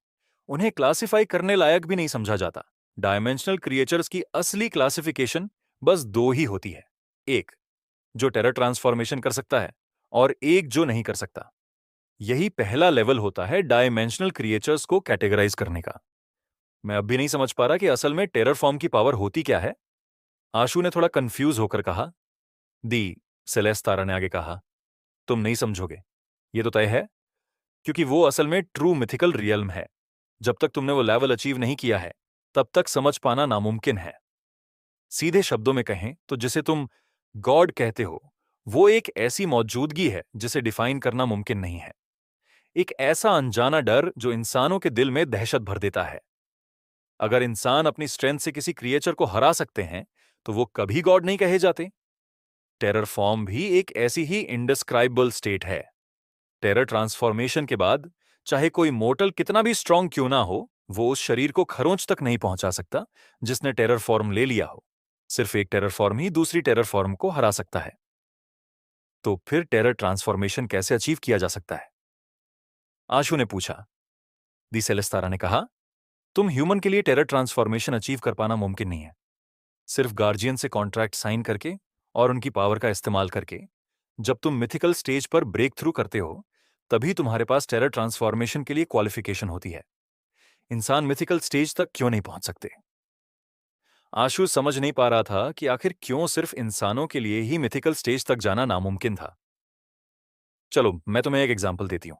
उन्हें क्लासिफाई करने लायक भी नहीं समझा जाता। डायमेंशनल क्रिएचर्स की असली क्लासिफिकेशन बस दो ही होती है, एक जो टेरर ट्रांसफॉर्मेशन कर सकता है और एक जो नहीं कर सकता। यही पहला लेवल होता है डायमेंशनल क्रिएचर्स को कैटेगराइज करने का। मैं अब भी नहीं समझ पा रहा कि असल में टेरर फॉर्म की पावर होती क्या है, आशु ने थोड़ा कंफ्यूज होकर कहा। दी सेलेस्तारा ने आगे कहा, तुम नहीं समझोगे, ये तो तय है, क्योंकि वो असल में ट्रू मिथिकल रियल्म है। जब तक तुमने वो लेवल अचीव नहीं किया है तब तक समझ पाना नामुमकिन है। सीधे शब्दों में कहें तो जिसे तुम गॉड कहते हो वो एक ऐसी मौजूदगी है जिसे डिफाइन करना मुमकिन नहीं है। एक ऐसा अनजाना डर जो इंसानों के दिल में दहशत भर देता है। अगर इंसान अपनी स्ट्रेंथ से किसी क्रिएचर को हरा सकते हैं तो वो कभी गॉड नहीं कहे जाते। टेरर फॉर्म भी एक ऐसी ही इंडिस्क्राइबल स्टेट है। टेरर ट्रांसफॉर्मेशन के बाद चाहे कोई मोर्टल कितना भी स्ट्रांग क्यों ना हो, वो उस शरीर को खरोंच तक नहीं पहुंचा सकता जिसने टेरर फॉर्म ले लिया हो। सिर्फ एक टेरर फॉर्म ही दूसरी टेरर फॉर्म को हरा सकता है। तो फिर टेरर ट्रांसफॉर्मेशन कैसे अचीव किया जा सकता है? आशु ने पूछा। दी सेलेस्तारा ने कहा, तुम ह्यूमन के लिए टेरर ट्रांसफॉर्मेशन अचीव कर पाना मुमकिन नहीं है। सिर्फ गार्जियन से कॉन्ट्रैक्ट साइन करके और उनकी पावर का इस्तेमाल करके जब तुम मिथिकल स्टेज पर ब्रेक थ्रू करते हो तभी तुम्हारे पास टेरर ट्रांसफॉर्मेशन के लिए क्वालिफिकेशन होती है। इंसान मिथिकल स्टेज तक क्यों नहीं पहुंच सकते? आशु समझ नहीं पा रहा था कि आखिर क्यों सिर्फ इंसानों के लिए ही मिथिकल स्टेज तक जाना नामुमकिन था। चलो मैं तुम्हें एक एग्जांपल देती हूं।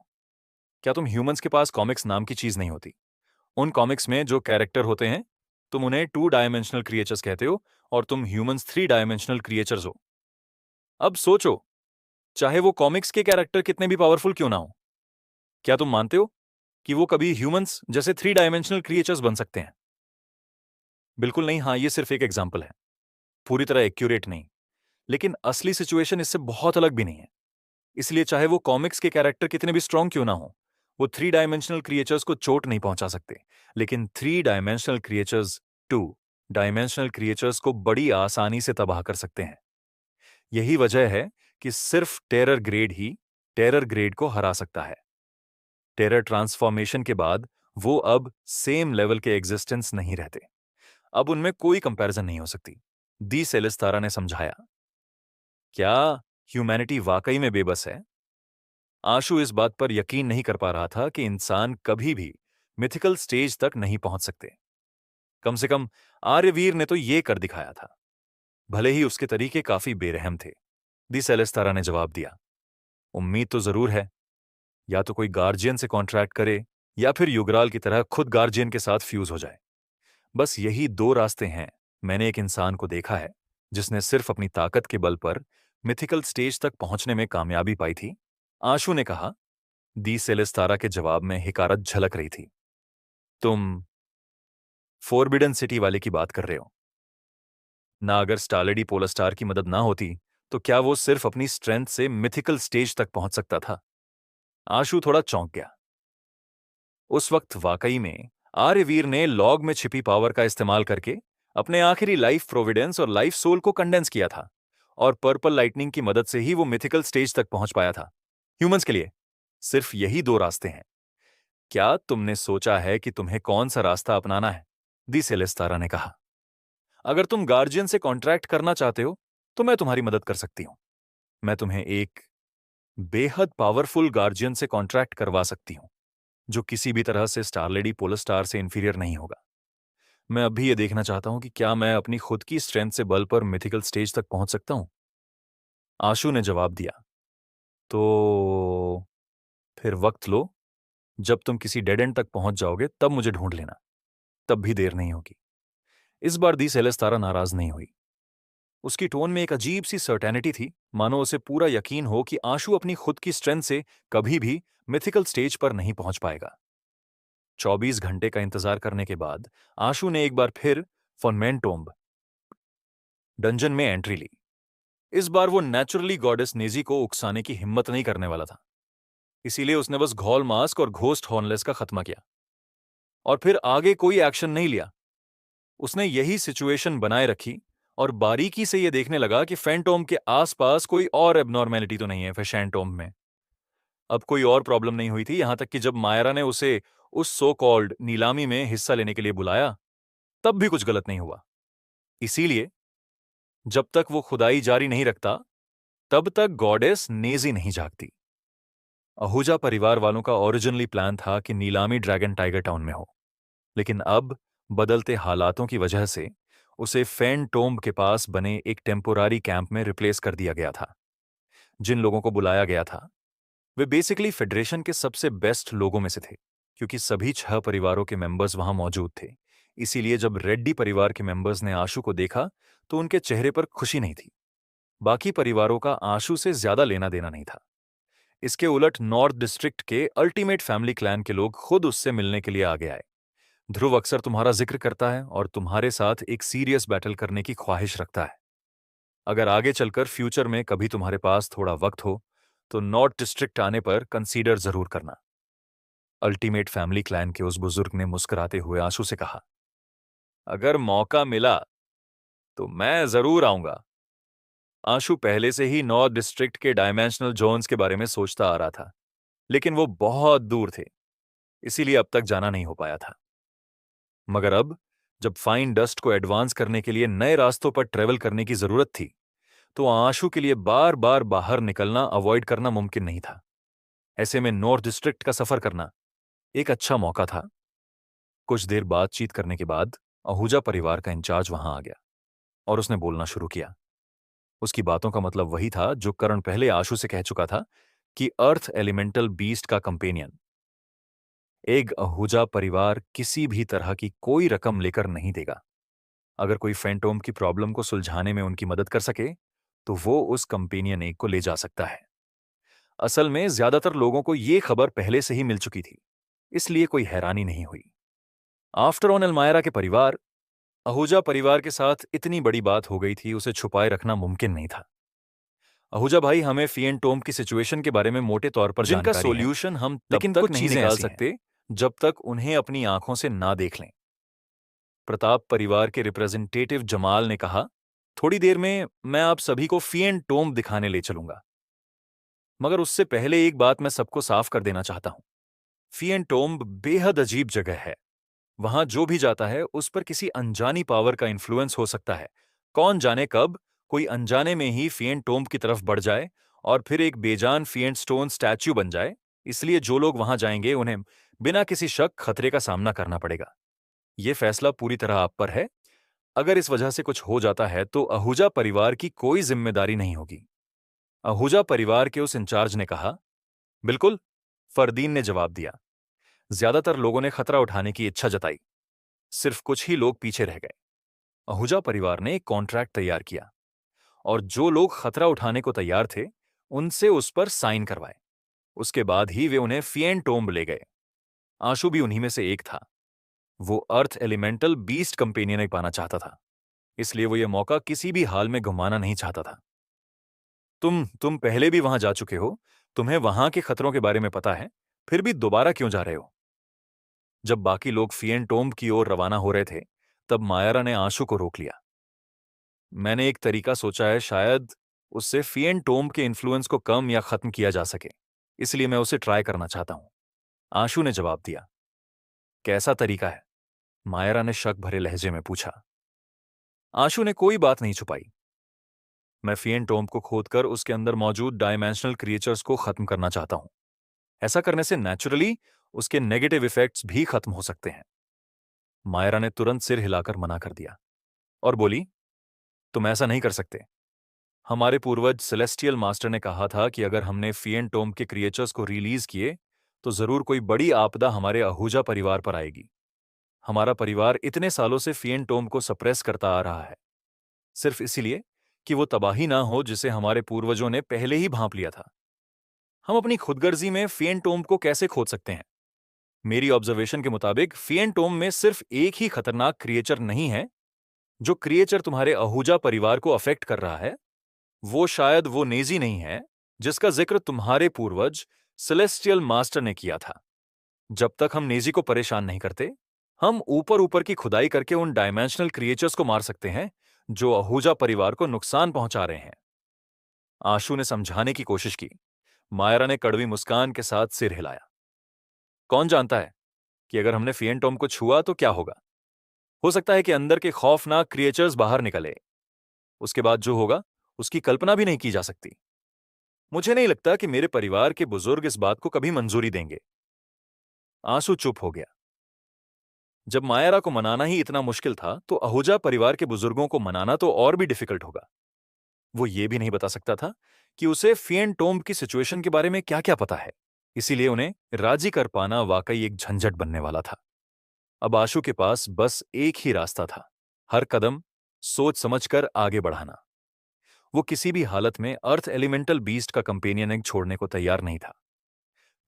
क्या तुम ह्यूमंस के पास कॉमिक्स नाम की चीज नहीं होती? उन कॉमिक्स में जो कैरेक्टर होते हैं तुम उन्हें 2 डायमेंशनल क्रिएचर्स कहते हो और तुम ह्यूमंस 3 डायमेंशनल क्रिएचर्स हो। अब सोचो, चाहे वो कॉमिक्स के कैरेक्टर कितने भी पावरफुल क्यों ना हो, क्या तुम मानते हो कि वो कभी ह्यूमंस जैसे 3 डायमेंशनल क्रिएचर्स बन सकते हैं? बिल्कुल नहीं। हाँ, ये सिर्फ एक एग्जाम्पल है, पूरी तरह एक्यूरेट नहीं, लेकिन असली सिचुएशन इससे बहुत अलग भी नहीं है। इसलिए चाहे वो कॉमिक्स के कैरेक्टर कितने भी स्ट्रांग क्यों ना हो, वो 3 डायमेंशनल क्रिएचर्स को चोट नहीं पहुंचा सकते। लेकिन 3 डायमेंशनल क्रिएचर्स 2 डायमेंशनल क्रिएचर्स को बड़ी आसानी से तबाह कर सकते हैं। यही वजह है कि सिर्फ टेरर ग्रेड ही टेरर ग्रेड को हरा सकता है। टेरर ट्रांसफॉर्मेशन के बाद वो अब सेम लेवल के एग्जिस्टेंस नहीं रहते। अब उनमें कोई कंपैरिजन नहीं हो सकती, दी सेलेस्तारा ने समझाया। क्या ह्यूमैनिटी वाकई में बेबस है? आशु इस बात पर यकीन नहीं कर पा रहा था कि इंसान कभी भी मिथिकल स्टेज तक नहीं पहुंच सकते। कम से कम आर्यवीर ने तो ये कर दिखाया था, भले ही उसके तरीके काफी बेरहम थे। दी सेलेस्तारा ने जवाब दिया। उम्मीद तो जरूर है, या तो कोई गार्जियन से कॉन्ट्रैक्ट करे या फिर युगराल की तरह खुद गार्जियन के साथ फ्यूज हो जाए। बस यही दो रास्ते हैं। मैंने एक इंसान को देखा है जिसने सिर्फ अपनी ताकत के बल पर मिथिकल स्टेज तक पहुंचने में कामयाबी पाई थी। आशु ने कहा। दी सेलेस्तारा के जवाब में हिकारत झलक रही थी। तुम फोरबिडन सिटी वाले की बात कर रहे हो ना? अगर स्टारलेडी पोलस्टार की मदद ना होती तो क्या वो सिर्फ अपनी स्ट्रेंथ से मिथिकल स्टेज तक पहुंच सकता था? आशु थोड़ा चौंक गया। उस वक्त वाकई में आर्यवीर ने लॉग में छिपी पावर का इस्तेमाल करके अपने आखिरी लाइफ प्रोविडेंस और लाइफ सोल को कंडेंस किया था, और पर्पल लाइटनिंग की मदद से ही वो मिथिकल स्टेज तक पहुंच पाया था। ह्यूमंस के लिए सिर्फ यही दो रास्ते हैं। क्या तुमने सोचा है कि तुम्हें कौन सा रास्ता अपनाना है? दी सेलेस्तारा ने कहा। अगर तुम गार्जियन से कॉन्ट्रैक्ट करना चाहते हो तो मैं तुम्हारी मदद कर सकती हूं। मैं तुम्हें एक बेहद पावरफुल गार्जियन से कॉन्ट्रैक्ट करवा सकती हूं जो किसी भी तरह से स्टारलेडी पोलस्टार से इंफीरियर नहीं होगा। मैं अभी ये देखना चाहता हूं कि क्या मैं अपनी खुद की स्ट्रेंथ से बल पर मिथिकल स्टेज तक पहुंच सकता हूं। आशु ने जवाब दिया। तो फिर वक्त लो। जब तुम किसी डेड एंड तक पहुंच जाओगे तब मुझे ढूंढ लेना। तब भी देर नहीं होगी। इस बार दी सेलेस्तारा नाराज नहीं हुई। उसकी टोन में एक अजीब सी सर्टेनिटी थी, मानो उसे पूरा यकीन हो कि आशु अपनी खुद की स्ट्रेंथ से कभी भी मिथिकल स्टेज पर नहीं पहुंच पाएगा। 24 घंटे का इंतजार करने के बाद आशु ने एक बार फिर फॉनमेंटोम्ब डंजन में एंट्री ली। इस बार वो नेचुरली गॉडेस नेजी को उकसाने की हिम्मत नहीं करने वाला था, इसीलिए उसने बस घोल मास्क और घोस्ट हॉर्नलेस का खत्मा किया और फिर आगे कोई एक्शन नहीं लिया। उसने यही सिचुएशन बनाए रखी और बारीकी से यह देखने लगा कि फैंटोम के आसपास कोई और एबनॉर्मेलिटी तो नहीं है फैंटोम में। अब कोई और प्रॉब्लम नहीं हुई थी, यहां तक कि जब मायरा ने उसे उस सो कॉल्ड नीलामी में हिस्सा लेने के लिए बुलाया तब भी कुछ गलत नहीं हुआ। इसीलिए जब तक वो खुदाई जारी नहीं रखता तब तक गॉडेस नेजी नहीं जागती। आहूजा परिवार वालों का ओरिजिनली प्लान था कि नीलामी ड्रैगन टाइगर टाउन में हो, लेकिन अब बदलते हालातों की वजह से उसे फैंटोम के पास बने एक टेम्पोरारी कैंप में रिप्लेस कर दिया गया था। जिन लोगों को बुलाया गया था वे बेसिकली फेडरेशन के सबसे बेस्ट लोगों में से थे, क्योंकि सभी 6 परिवारों के मेंबर्स वहां मौजूद थे। इसीलिए जब रेड्डी परिवार के मेंबर्स ने आशु को देखा तो उनके चेहरे पर खुशी नहीं थी। बाकी परिवारों का आशु से ज्यादा लेना देना नहीं था। इसके उलट नॉर्थ डिस्ट्रिक्ट के अल्टीमेट फैमिली क्लैन के लोग खुद उससे मिलने के लिए आगे आए। ध्रुव अक्सर तुम्हारा जिक्र करता है और तुम्हारे साथ एक सीरियस बैटल करने की ख्वाहिश रखता है। अगर आगे चलकर फ्यूचर में कभी तुम्हारे पास थोड़ा वक्त हो तो नॉर्थ डिस्ट्रिक्ट आने पर कंसीडर जरूर करना। अल्टीमेट फैमिली क्लैन के उस बुजुर्ग ने मुस्कुराते हुए आशु से कहा। अगर मौका मिला तो मैं जरूर आऊंगा। आशु पहले से ही नॉर्थ डिस्ट्रिक्ट के डायमेंशनल जोन्स के बारे में सोचता आ रहा था, लेकिन वो बहुत दूर थे, इसीलिए अब तक जाना नहीं हो पाया था। मगर अब जब फाइन डस्ट को एडवांस करने के लिए नए रास्तों पर ट्रेवल करने की जरूरत थी तो आशु के लिए बार बार बाहर निकलना अवॉइड करना मुमकिन नहीं था। ऐसे में नॉर्थ डिस्ट्रिक्ट का सफर करना एक अच्छा मौका था। कुछ देर बातचीत करने के बाद आहूजा परिवार का इंचार्ज वहां आ गया और उसने बोलना शुरू किया। उसकी बातों का मतलब वही था जो करण पहले आशु से कह चुका था कि अर्थ एलिमेंटल बीस्ट का कंपेनियन। एक आहूजा परिवार किसी भी तरह की कोई रकम लेकर नहीं देगा। अगर कोई फैंटोम की प्रॉब्लम को सुलझाने में उनकी मदद कर सके तो वो उस कंपेनियन एक को ले जा सकता है। असल में ज्यादातर लोगों को ये खबर पहले से ही मिल चुकी थी, इसलिए कोई हैरानी नहीं हुई। आफ्टर ऑन एल्मायरा के परिवार आहूजा परिवार के साथ इतनी बड़ी बात हो गई थी, उसे छुपाए रखना मुमकिन नहीं था। आहूजा भाई, हमें फिएंटोम की सिचुएशन के बारे में मोटे तौर पर जिनका सोल्यूशन हम तब तक नहीं निकाल सकते जब तक उन्हें अपनी आंखों से ना देख लें। प्रताप परिवार के रिप्रेजेंटेटिव जमाल ने कहा, थोड़ी देर में मैं आप सभी को फिएंटोम दिखाने ले चलूंगा, मगर उससे पहले एक बात मैं सबको साफ कर देना चाहता हूं। फिएंटोम बेहद अजीब जगह है। वहां जो भी जाता है उस पर किसी अनजानी पावर का इन्फ्लुएंस हो सकता है। कौन जाने कब कोई अनजाने में ही फिएंटोम की तरफ बढ़ जाए और फिर एक बेजान फिएंट स्टोन स्टैच्यू बन जाए। इसलिए जो लोग वहां जाएंगे उन्हें बिना किसी शक खतरे का सामना करना पड़ेगा। यह फैसला पूरी तरह आप पर है। अगर इस वजह से कुछ हो जाता है तो आहूजा परिवार की कोई जिम्मेदारी नहीं होगी। आहूजा परिवार के उस इंचार्ज ने कहा। बिल्कुल, फरदीन ने जवाब दिया। ज्यादातर लोगों ने खतरा उठाने की इच्छा जताई, सिर्फ कुछ ही लोग पीछे रह गए। आहूजा परिवार ने एक कॉन्ट्रैक्ट तैयार किया और जो लोग खतरा उठाने को तैयार थे उनसे उस पर साइन करवाए। उसके बाद ही वे उन्हें फिएन टोम्ब ले गए। आशु भी उन्हीं में से एक था। वो अर्थ एलिमेंटल बीस्ट कंपेनियन ही पाना चाहता था, इसलिए वो ये मौका किसी भी हाल में गंवाना नहीं चाहता था। तुम पहले भी वहां जा चुके हो, तुम्हें वहां के खतरों के बारे में पता है, फिर भी दोबारा क्यों जा रहे हो? जब बाकी लोग फिएन टोम्ब की ओर रवाना हो रहे थे, तब मायरा ने आशु को रोक लिया। मैंने एक तरीका सोचा है, शायद उससे फिएन टोम्ब के इन्फ्लुएंस को कम या खत्म किया जा सके, इसलिए मैं उसे ट्राई करना चाहता हूं। आशु ने जवाब दिया। कैसा तरीका है? मायरा ने शक भरे लहजे में पूछा। आशु ने कोई बात नहीं छुपाई। मैं फिएन टोम्ब को खोदकर उसके अंदर मौजूद डायमेंशनल क्रिएचर्स को खत्म करना चाहता हूं। ऐसा करने से नेचुरली उसके नेगेटिव इफेक्ट्स भी खत्म हो सकते हैं। मायरा ने तुरंत सिर हिलाकर मना कर दिया और बोली, तुम ऐसा नहीं कर सकते। हमारे पूर्वज सेलेस्टियल मास्टर ने कहा था कि अगर हमने फिएन टोम्ब के क्रिएचर्स को रिलीज किए तो जरूर कोई बड़ी आपदा हमारे आहूजा परिवार पर आएगी। हमारा परिवार इतने सालों से फिएन टोम्ब को सप्रेस करता आ रहा है, सिर्फ इसीलिए कि वो तबाही ना हो जिसे हमारे पूर्वजों ने पहले ही भांप लिया था। हम अपनी खुदगर्जी में फिएन टोम्ब को कैसे खोद सकते हैं? मेरी ऑब्जर्वेशन के मुताबिक फिएन टोम्ब में सिर्फ एक ही खतरनाक क्रिएचर नहीं है। जो क्रिएचर तुम्हारे आहूजा परिवार को अफेक्ट कर रहा है, वो शायद वो नेजी नहीं है जिसका जिक्र तुम्हारे पूर्वज सेलेस्टियल मास्टर ने किया था। जब तक हम नेजी को परेशान नहीं करते, हम ऊपर ऊपर की खुदाई करके उन डायमेंशनल क्रिएचर्स को मार सकते हैं जो आहूजा परिवार को नुकसान पहुंचा रहे हैं। आशु ने समझाने की कोशिश की। मायरा ने कड़वी मुस्कान के साथ सिर हिलाया। कौन जानता है कि अगर हमने फिएन टोम्ब को छुआ तो क्या होगा? हो सकता है कि अंदर के खौफनाक क्रिएचर्स बाहर निकले। उसके बाद जो होगा उसकी कल्पना भी नहीं की जा सकती। मुझे नहीं लगता कि मेरे परिवार के बुजुर्ग इस बात को कभी मंजूरी देंगे। आंसू चुप हो गया। जब मायरा को मनाना ही इतना मुश्किल था, तो आहूजा परिवार के बुजुर्गों को मनाना तो और भी डिफिकल्ट होगा। वो ये भी नहीं बता सकता था कि उसे फिएन टोम्ब की सिचुएशन के बारे में क्या क्या पता है, इसीलिए उन्हें राजी कर पाना वाकई एक झंझट बनने वाला था। अब आशु के पास बस एक ही रास्ता था, हर कदम सोच समझकर आगे बढ़ाना। वो किसी भी हालत में अर्थ एलिमेंटल बीस्ट का कंपेनियन एग छोड़ने को तैयार नहीं था।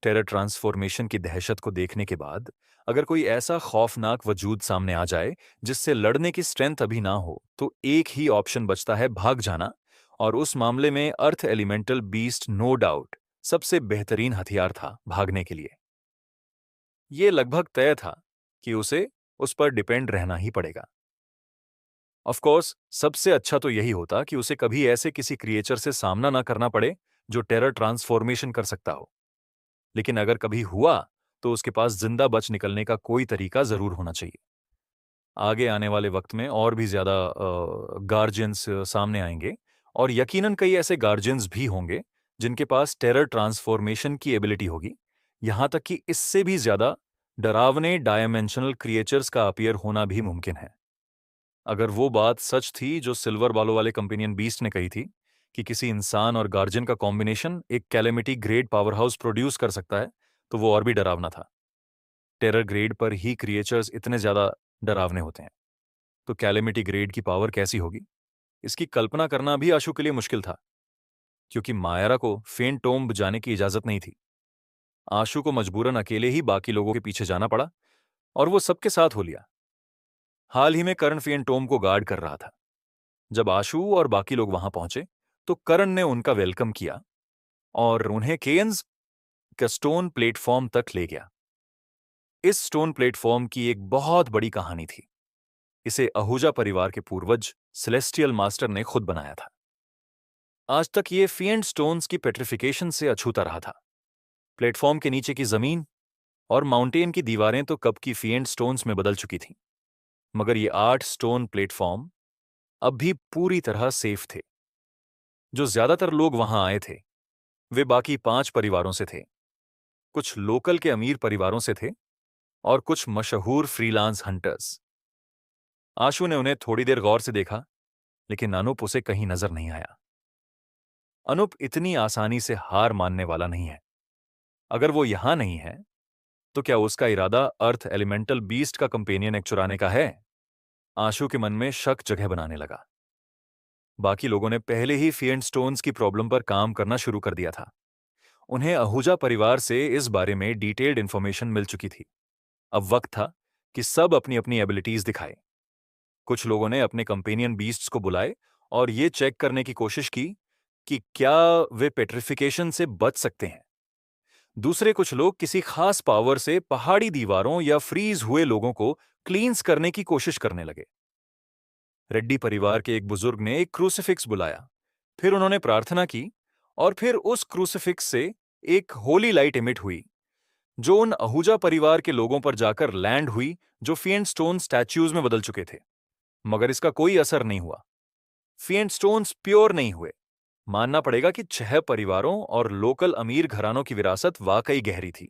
टेरर ट्रांसफॉर्मेशन की दहशत को देखने के बाद अगर कोई ऐसा खौफनाक वजूद सामने आ जाए जिससे लड़ने की स्ट्रेंथ अभी ना हो, तो एक ही ऑप्शन बचता है, भाग जाना। और उस मामले में अर्थ एलिमेंटल बीस्ट नो डाउट सबसे बेहतरीन हथियार था भागने के लिए। ये लगभग तय था कि उसे उस पर डिपेंड रहना ही पड़ेगा। ऑफ कोर्स सबसे अच्छा तो यही होता कि उसे कभी ऐसे किसी क्रिएचर से सामना ना करना पड़े जो टेरर ट्रांसफॉर्मेशन कर सकता हो। लेकिन अगर कभी हुआ तो उसके पास जिंदा बच निकलने का कोई तरीका जरूर होना चाहिए। आगे आने वाले वक्त में और भी ज्यादा गार्जियंस सामने आएंगे और यकीनन कई ऐसे गार्जियंस भी होंगे जिनके पास टेरर ट्रांसफॉर्मेशन की एबिलिटी होगी, यहां तक कि इससे भी ज्यादा डरावने डायमेंशनल क्रिएचर्स का अपीयर होना भी मुमकिन है। अगर वो बात सच थी जो सिल्वर बालों वाले कंपेनियन बीस्ट ने कही थी कि किसी इंसान और गार्जियन का कॉम्बिनेशन एक calamity grade power house produce कर सकता है, तो वो और भी डरावना था। टेरर ग्रेड पर ही क्रिएचर्स इतने ज्यादा डरावने होते हैं, तो कैलेमिटी ग्रेड की पावर कैसी होगी, इसकी कल्पना करना भी आशु के लिए मुश्किल था। क्योंकि मायरा को फेन टोम्ब जाने की इजाजत नहीं थी, आशु को मजबूरन अकेले ही बाकी लोगों के पीछे जाना पड़ा और वो सबके साथ हो लिया। हाल ही में करण फेन टोम्ब को गार्ड कर रहा था। जब आशु और बाकी लोग वहां पहुंचे तो करण ने उनका वेलकम किया और उन्हें केन्स का स्टोन प्लेटफॉर्म तक ले गया। इस स्टोन प्लेटफॉर्म की एक बहुत बड़ी कहानी थी। इसे आहूजा परिवार के पूर्वज सेलेस्टियल मास्टर ने खुद बनाया था। आज तक ये फिएंट स्टोन्स की पेट्रिफिकेशन से अछूता रहा था। प्लेटफॉर्म के नीचे की जमीन और माउंटेन की दीवारें तो कब की फिएंट स्टोन्स में बदल चुकी थीं, मगर ये 8 स्टोन प्लेटफॉर्म अब भी पूरी तरह सेफ थे। जो ज्यादातर लोग वहां आए थे वे बाकी 5 परिवारों से थे। कुछ लोकल के अमीर परिवारों से थे और कुछ मशहूर फ्रीलांस हंटर्स। आशु ने उन्हें थोड़ी देर गौर से देखा, लेकिन अनूप उसे कहीं नजर नहीं आया। अनुप इतनी आसानी से हार मानने वाला नहीं है। अगर वो यहां नहीं है, तो क्या उसका इरादा अर्थ एलिमेंटल बीस्ट का कंपेनियन एग चुराने का है? आशु के मन में शक जगह बनाने लगा। बाकी लोगों ने पहले ही फिएंट स्टोन्स की प्रॉब्लम पर काम करना शुरू कर दिया था। उन्हें आहूजा परिवार से इस बारे में डिटेल्ड इंफॉर्मेशन मिल चुकी थी। अब वक्त था कि सब अपनी अपनी एबिलिटीज दिखाए। कुछ लोगों ने अपने कंपेनियन बीस्ट्स को बुलाए और ये चेक करने की कोशिश की कि क्या वे पेट्रिफिकेशन से बच सकते हैं। दूसरे कुछ लोग किसी खास पावर से पहाड़ी दीवारों या फ्रीज हुए लोगों को क्लींस करने की कोशिश करने लगे। रेड्डी परिवार के एक बुजुर्ग ने एक क्रूसिफिक्स बुलाया, फिर उन्होंने प्रार्थना की और फिर उस क्रूसिफिक्स से एक होली लाइट इमिट हुई जो उन आहूजा परिवार के लोगों पर जाकर लैंड हुई जो फिएंट स्टोन स्टैच्यूज में बदल चुके थे। मगर इसका कोई असर नहीं हुआ। फिएंट स्टोन्स प्योर नहीं हुए। मानना पड़ेगा कि 6 परिवारों और लोकल अमीर घरानों की विरासत वाकई गहरी थी।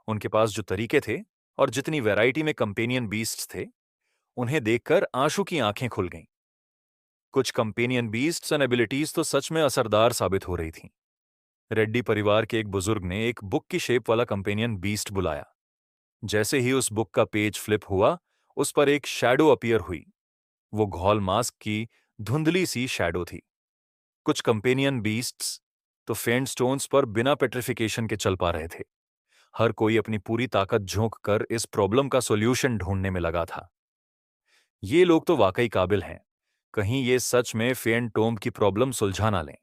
उनके पास जो तरीके थे और जितनी वैरायटी में कंपेनियन बीस्ट्स थे, उन्हें देखकर आंशु की आंखें खुल गईं। कुछ कंपेनियन बीस्ट्स एंड एबिलिटीज तो सच में असरदार साबित हो रही थीं। रेड्डी परिवार के एक बुजुर्ग ने एक बुक की शेप वाला कंपेनियन बीस्ट बुलाया। जैसे ही उस बुक का पेज फ्लिप हुआ, उस पर एक शैडो अपीयर हुई। वो घौल मास्क की धुंधली सी शैडो थी। कुछ कंपेनियन बीस्ट्स तो फेंट स्टोन्स पर बिना पेट्रिफिकेशन के चल पा रहे थे। हर कोई अपनी पूरी ताकत झोंक कर इस प्रॉब्लम का सॉल्यूशन ढूंढने में लगा था। ये लोग तो वाकई काबिल हैं। कहीं ये सच में फेंट टोम्ब की प्रॉब्लम सुलझा ना लें।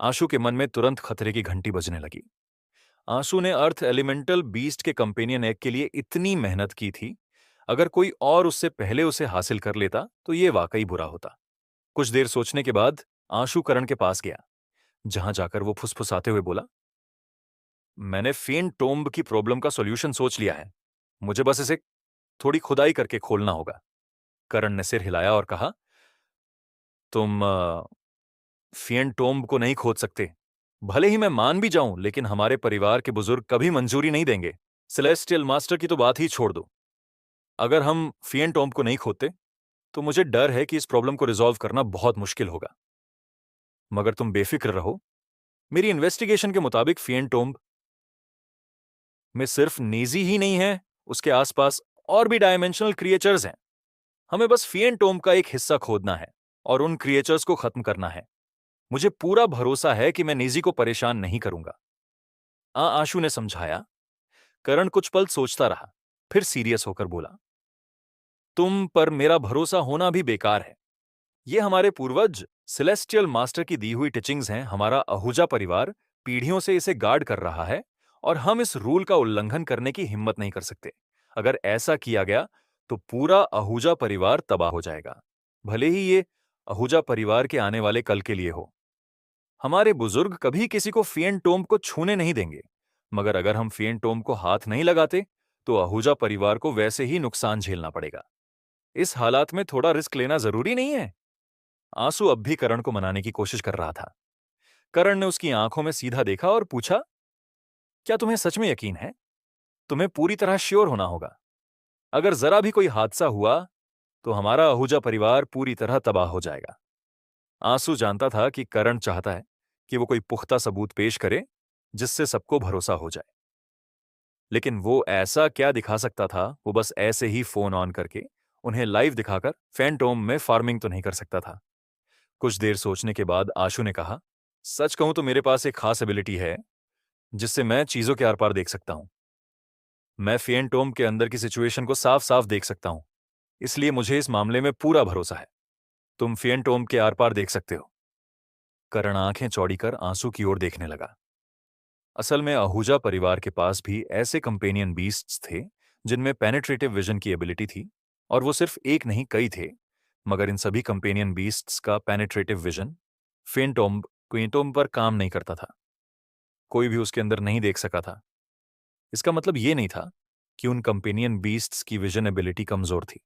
आशु के मन में तुरंत खतरे की घंटी बजने लगी। आंसू ने अर्थ एलिमेंटल बीस्ट के कंपेनियन एग के लिए इतनी मेहनत की थी। अगर कोई और उससे पहले उसे हासिल कर लेता तो ये वाकई बुरा होता। कुछ देर सोचने के बाद आंशु करण के पास गया, जहां जाकर वो फुसफुसाते हुए बोला, मैंने फेंट टोम्ब की प्रॉब्लम का सॉल्यूशन सोच लिया है। मुझे बस इसे थोड़ी खुदाई करके खोलना होगा। करण ने सिर हिलाया और कहा, तुम फेंट टोम्ब को नहीं खोद सकते। भले ही मैं मान भी जाऊं, लेकिन हमारे परिवार के बुजुर्ग कभी मंजूरी नहीं देंगे। सेलेस्टियल मास्टर की तो बात ही छोड़ दो। अगर हम फिएंट टोम्ब को नहीं खोदते, तो मुझे डर है कि इस प्रॉब्लम को रिजॉल्व करना बहुत मुश्किल होगा। मगर तुम बेफिक्र रहो। मेरी इन्वेस्टिगेशन के मुताबिक फिएंट टोम्ब में सिर्फ नेजी ही नहीं है, उसके आसपास और भी डायमेंशनल क्रिएचर्स हैं। हमें बस फिएंट टोम्ब का एक हिस्सा खोदना है और उन क्रिएचर्स को खत्म करना है। मुझे पूरा भरोसा है कि मैं नेजी को परेशान नहीं करूंगा। आशु ने समझाया। करण कुछ पल सोचता रहा, फिर सीरियस होकर बोला, तुम पर मेरा भरोसा होना भी बेकार है। ये हमारे पूर्वज सेलेस्टियल मास्टर की दी हुई टीचिंग्स हैं। हमारा आहूजा परिवार पीढ़ियों से इसे गार्ड कर रहा है और हम इस रूल का उल्लंघन करने की हिम्मत नहीं कर सकते। अगर ऐसा किया गया तो पूरा आहूजा परिवार तबाह हो जाएगा, भले ही ये आहूजा परिवार के आने वाले कल के लिए हो। हमारे बुजुर्ग कभी किसी को फिएंट टोम्ब को छूने नहीं देंगे, मगर अगर हम फिएंट टोम्ब को हाथ नहीं लगाते तो आहूजा परिवार को वैसे ही नुकसान झेलना पड़ेगा। इस हालात में थोड़ा रिस्क लेना जरूरी नहीं है। आंसू अब भी करण को मनाने की कोशिश कर रहा था। करण ने उसकी आंखों में सीधा देखा और पूछा, क्या तुम्हें सच में यकीन है? तुम्हें पूरी तरह श्योर होना होगा। अगर जरा भी कोई हादसा हुआ तो हमारा आहूजा परिवार पूरी तरह तबाह हो जाएगा। आंसू जानता था कि करण चाहता है कि वो कोई पुख्ता सबूत पेश करे जिससे सबको भरोसा हो जाए। लेकिन वो ऐसा क्या दिखा सकता था? वो बस ऐसे ही फोन ऑन करके उन्हें लाइव दिखाकर फैंटोम में फार्मिंग तो नहीं कर सकता था। कुछ देर सोचने के बाद आशु ने कहा, सच कहूं तो मेरे पास एक खास एबिलिटी है जिससे मैं चीजों के आर पार देख सकता हूं। मैं फेंटोम के अंदर की सिचुएशन को साफ साफ देख सकता हूं, इसलिए मुझे इस मामले में पूरा भरोसा है। तुम फेंटोम के आर पार देख सकते हो। करण आंखें चौड़ी कर आंसू की ओर देखने लगा। असल में आहूजा परिवार के पास भी ऐसे कंपेनियन बीस्ट्स थे जिनमें पेनिट्रेटिव विजन की एबिलिटी थी, और वो सिर्फ एक नहीं कई थे। मगर इन सभी कंपेनियन बीस्ट्स का पेनिट्रेटिव विजन फेंटोम क्विंटोम पर काम नहीं करता था। कोई भी उसके अंदर नहीं देख सका था। इसका मतलब ये नहीं था कि उन कंपेनियन बीस्ट्स की विजन एबिलिटी कमजोर थी,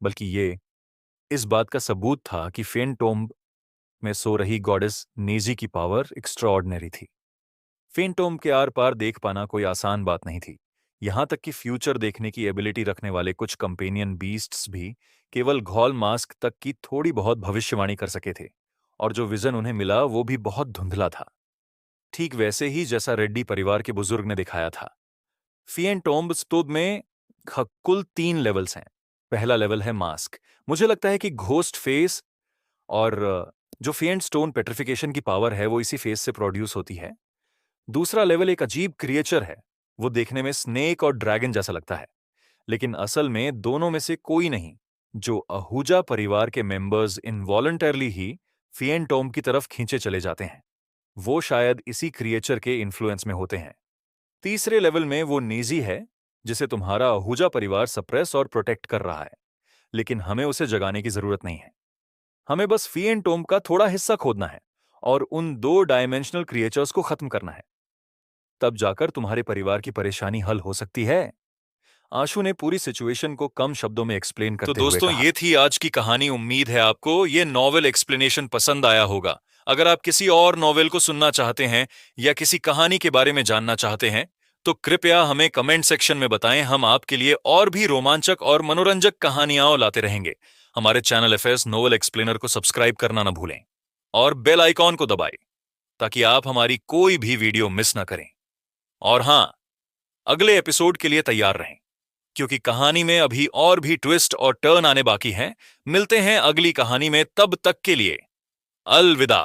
बल्कि ये इस बात का सबूत था कि फेंटोम में सो रही गॉडेस नेजी की पावर एक्स्ट्राऑर्डिनरी थी। फेंटोम के आर पार देख पाना कोई आसान बात नहीं थी। यहां तक कि फ्यूचर देखने की एबिलिटी रखने वाले कुछ कंपेनियन बीस्ट्स भी केवल घौल मास्क तक की थोड़ी बहुत भविष्यवाणी कर सके थे, और जो विजन उन्हें मिला वो भी बहुत धुंधला था, ठीक वैसे ही जैसा रेड्डी परिवार के बुजुर्ग ने दिखाया था। फिएंटोम्ब स्तूप में कुल 3 लेवल्स हैं। पहला लेवल है मास्क। मुझे लगता है कि घोस्ट फेस और जो फिएंट स्टोन पेट्रिफिकेशन की पावर है वो इसी फेस से प्रोड्यूस होती है। दूसरा लेवल एक अजीब क्रिएचर है। वो देखने में स्नेक और ड्रैगन जैसा लगता है, लेकिन असल में दोनों में से कोई नहीं। जो आहूजा परिवार के मेंबर्स इनवॉलंटरली ही फिएंटोम्ब की तरफ खींचे चले जाते हैं, वो शायद इसी क्रिएचर के इन्फ्लुएंस में होते हैं। तीसरे लेवल में वो नेजी है, जिसे तुम्हारा आहूजा परिवार सप्रेस और प्रोटेक्ट कर रहा है, लेकिन हमें उसे जगाने की जरूरत नहीं है। हमें बस फिएंटोम्ब का थोड़ा हिस्सा खोदना है और उन 2 डायमेंशनल क्रिएचर्स को खत्म करना है। तब जाकर तुम्हारे परिवार की परेशानी हल हो सकती है। आशु ने पूरी सिचुएशन को कम शब्दों में एक्सप्लेन करते हुए कहा। ये थी आज की कहानी। उम्मीद है आपको ये नॉवेल एक्सप्लेनेशन पसंद आया होगा। अगर आप किसी और नॉवेल को सुनना चाहते हैं या किसी कहानी के बारे में जानना चाहते हैं तो कृपया हमें कमेंट सेक्शन में बताएं। हम आपके लिए और भी रोमांचक और मनोरंजक कहानियां लाते रहेंगे। हमारे चैनल एफएस नोवेल एक्सप्लेनर को सब्सक्राइब करना न भूलें और बेल आइकॉन को दबाएं ताकि आप हमारी कोई भी वीडियो मिस ना करें। और हां, अगले एपिसोड के लिए तैयार रहें, क्योंकि कहानी में अभी और भी ट्विस्ट और टर्न आने बाकी हैं। मिलते हैं अगली कहानी में, तब तक के लिए अलविदा।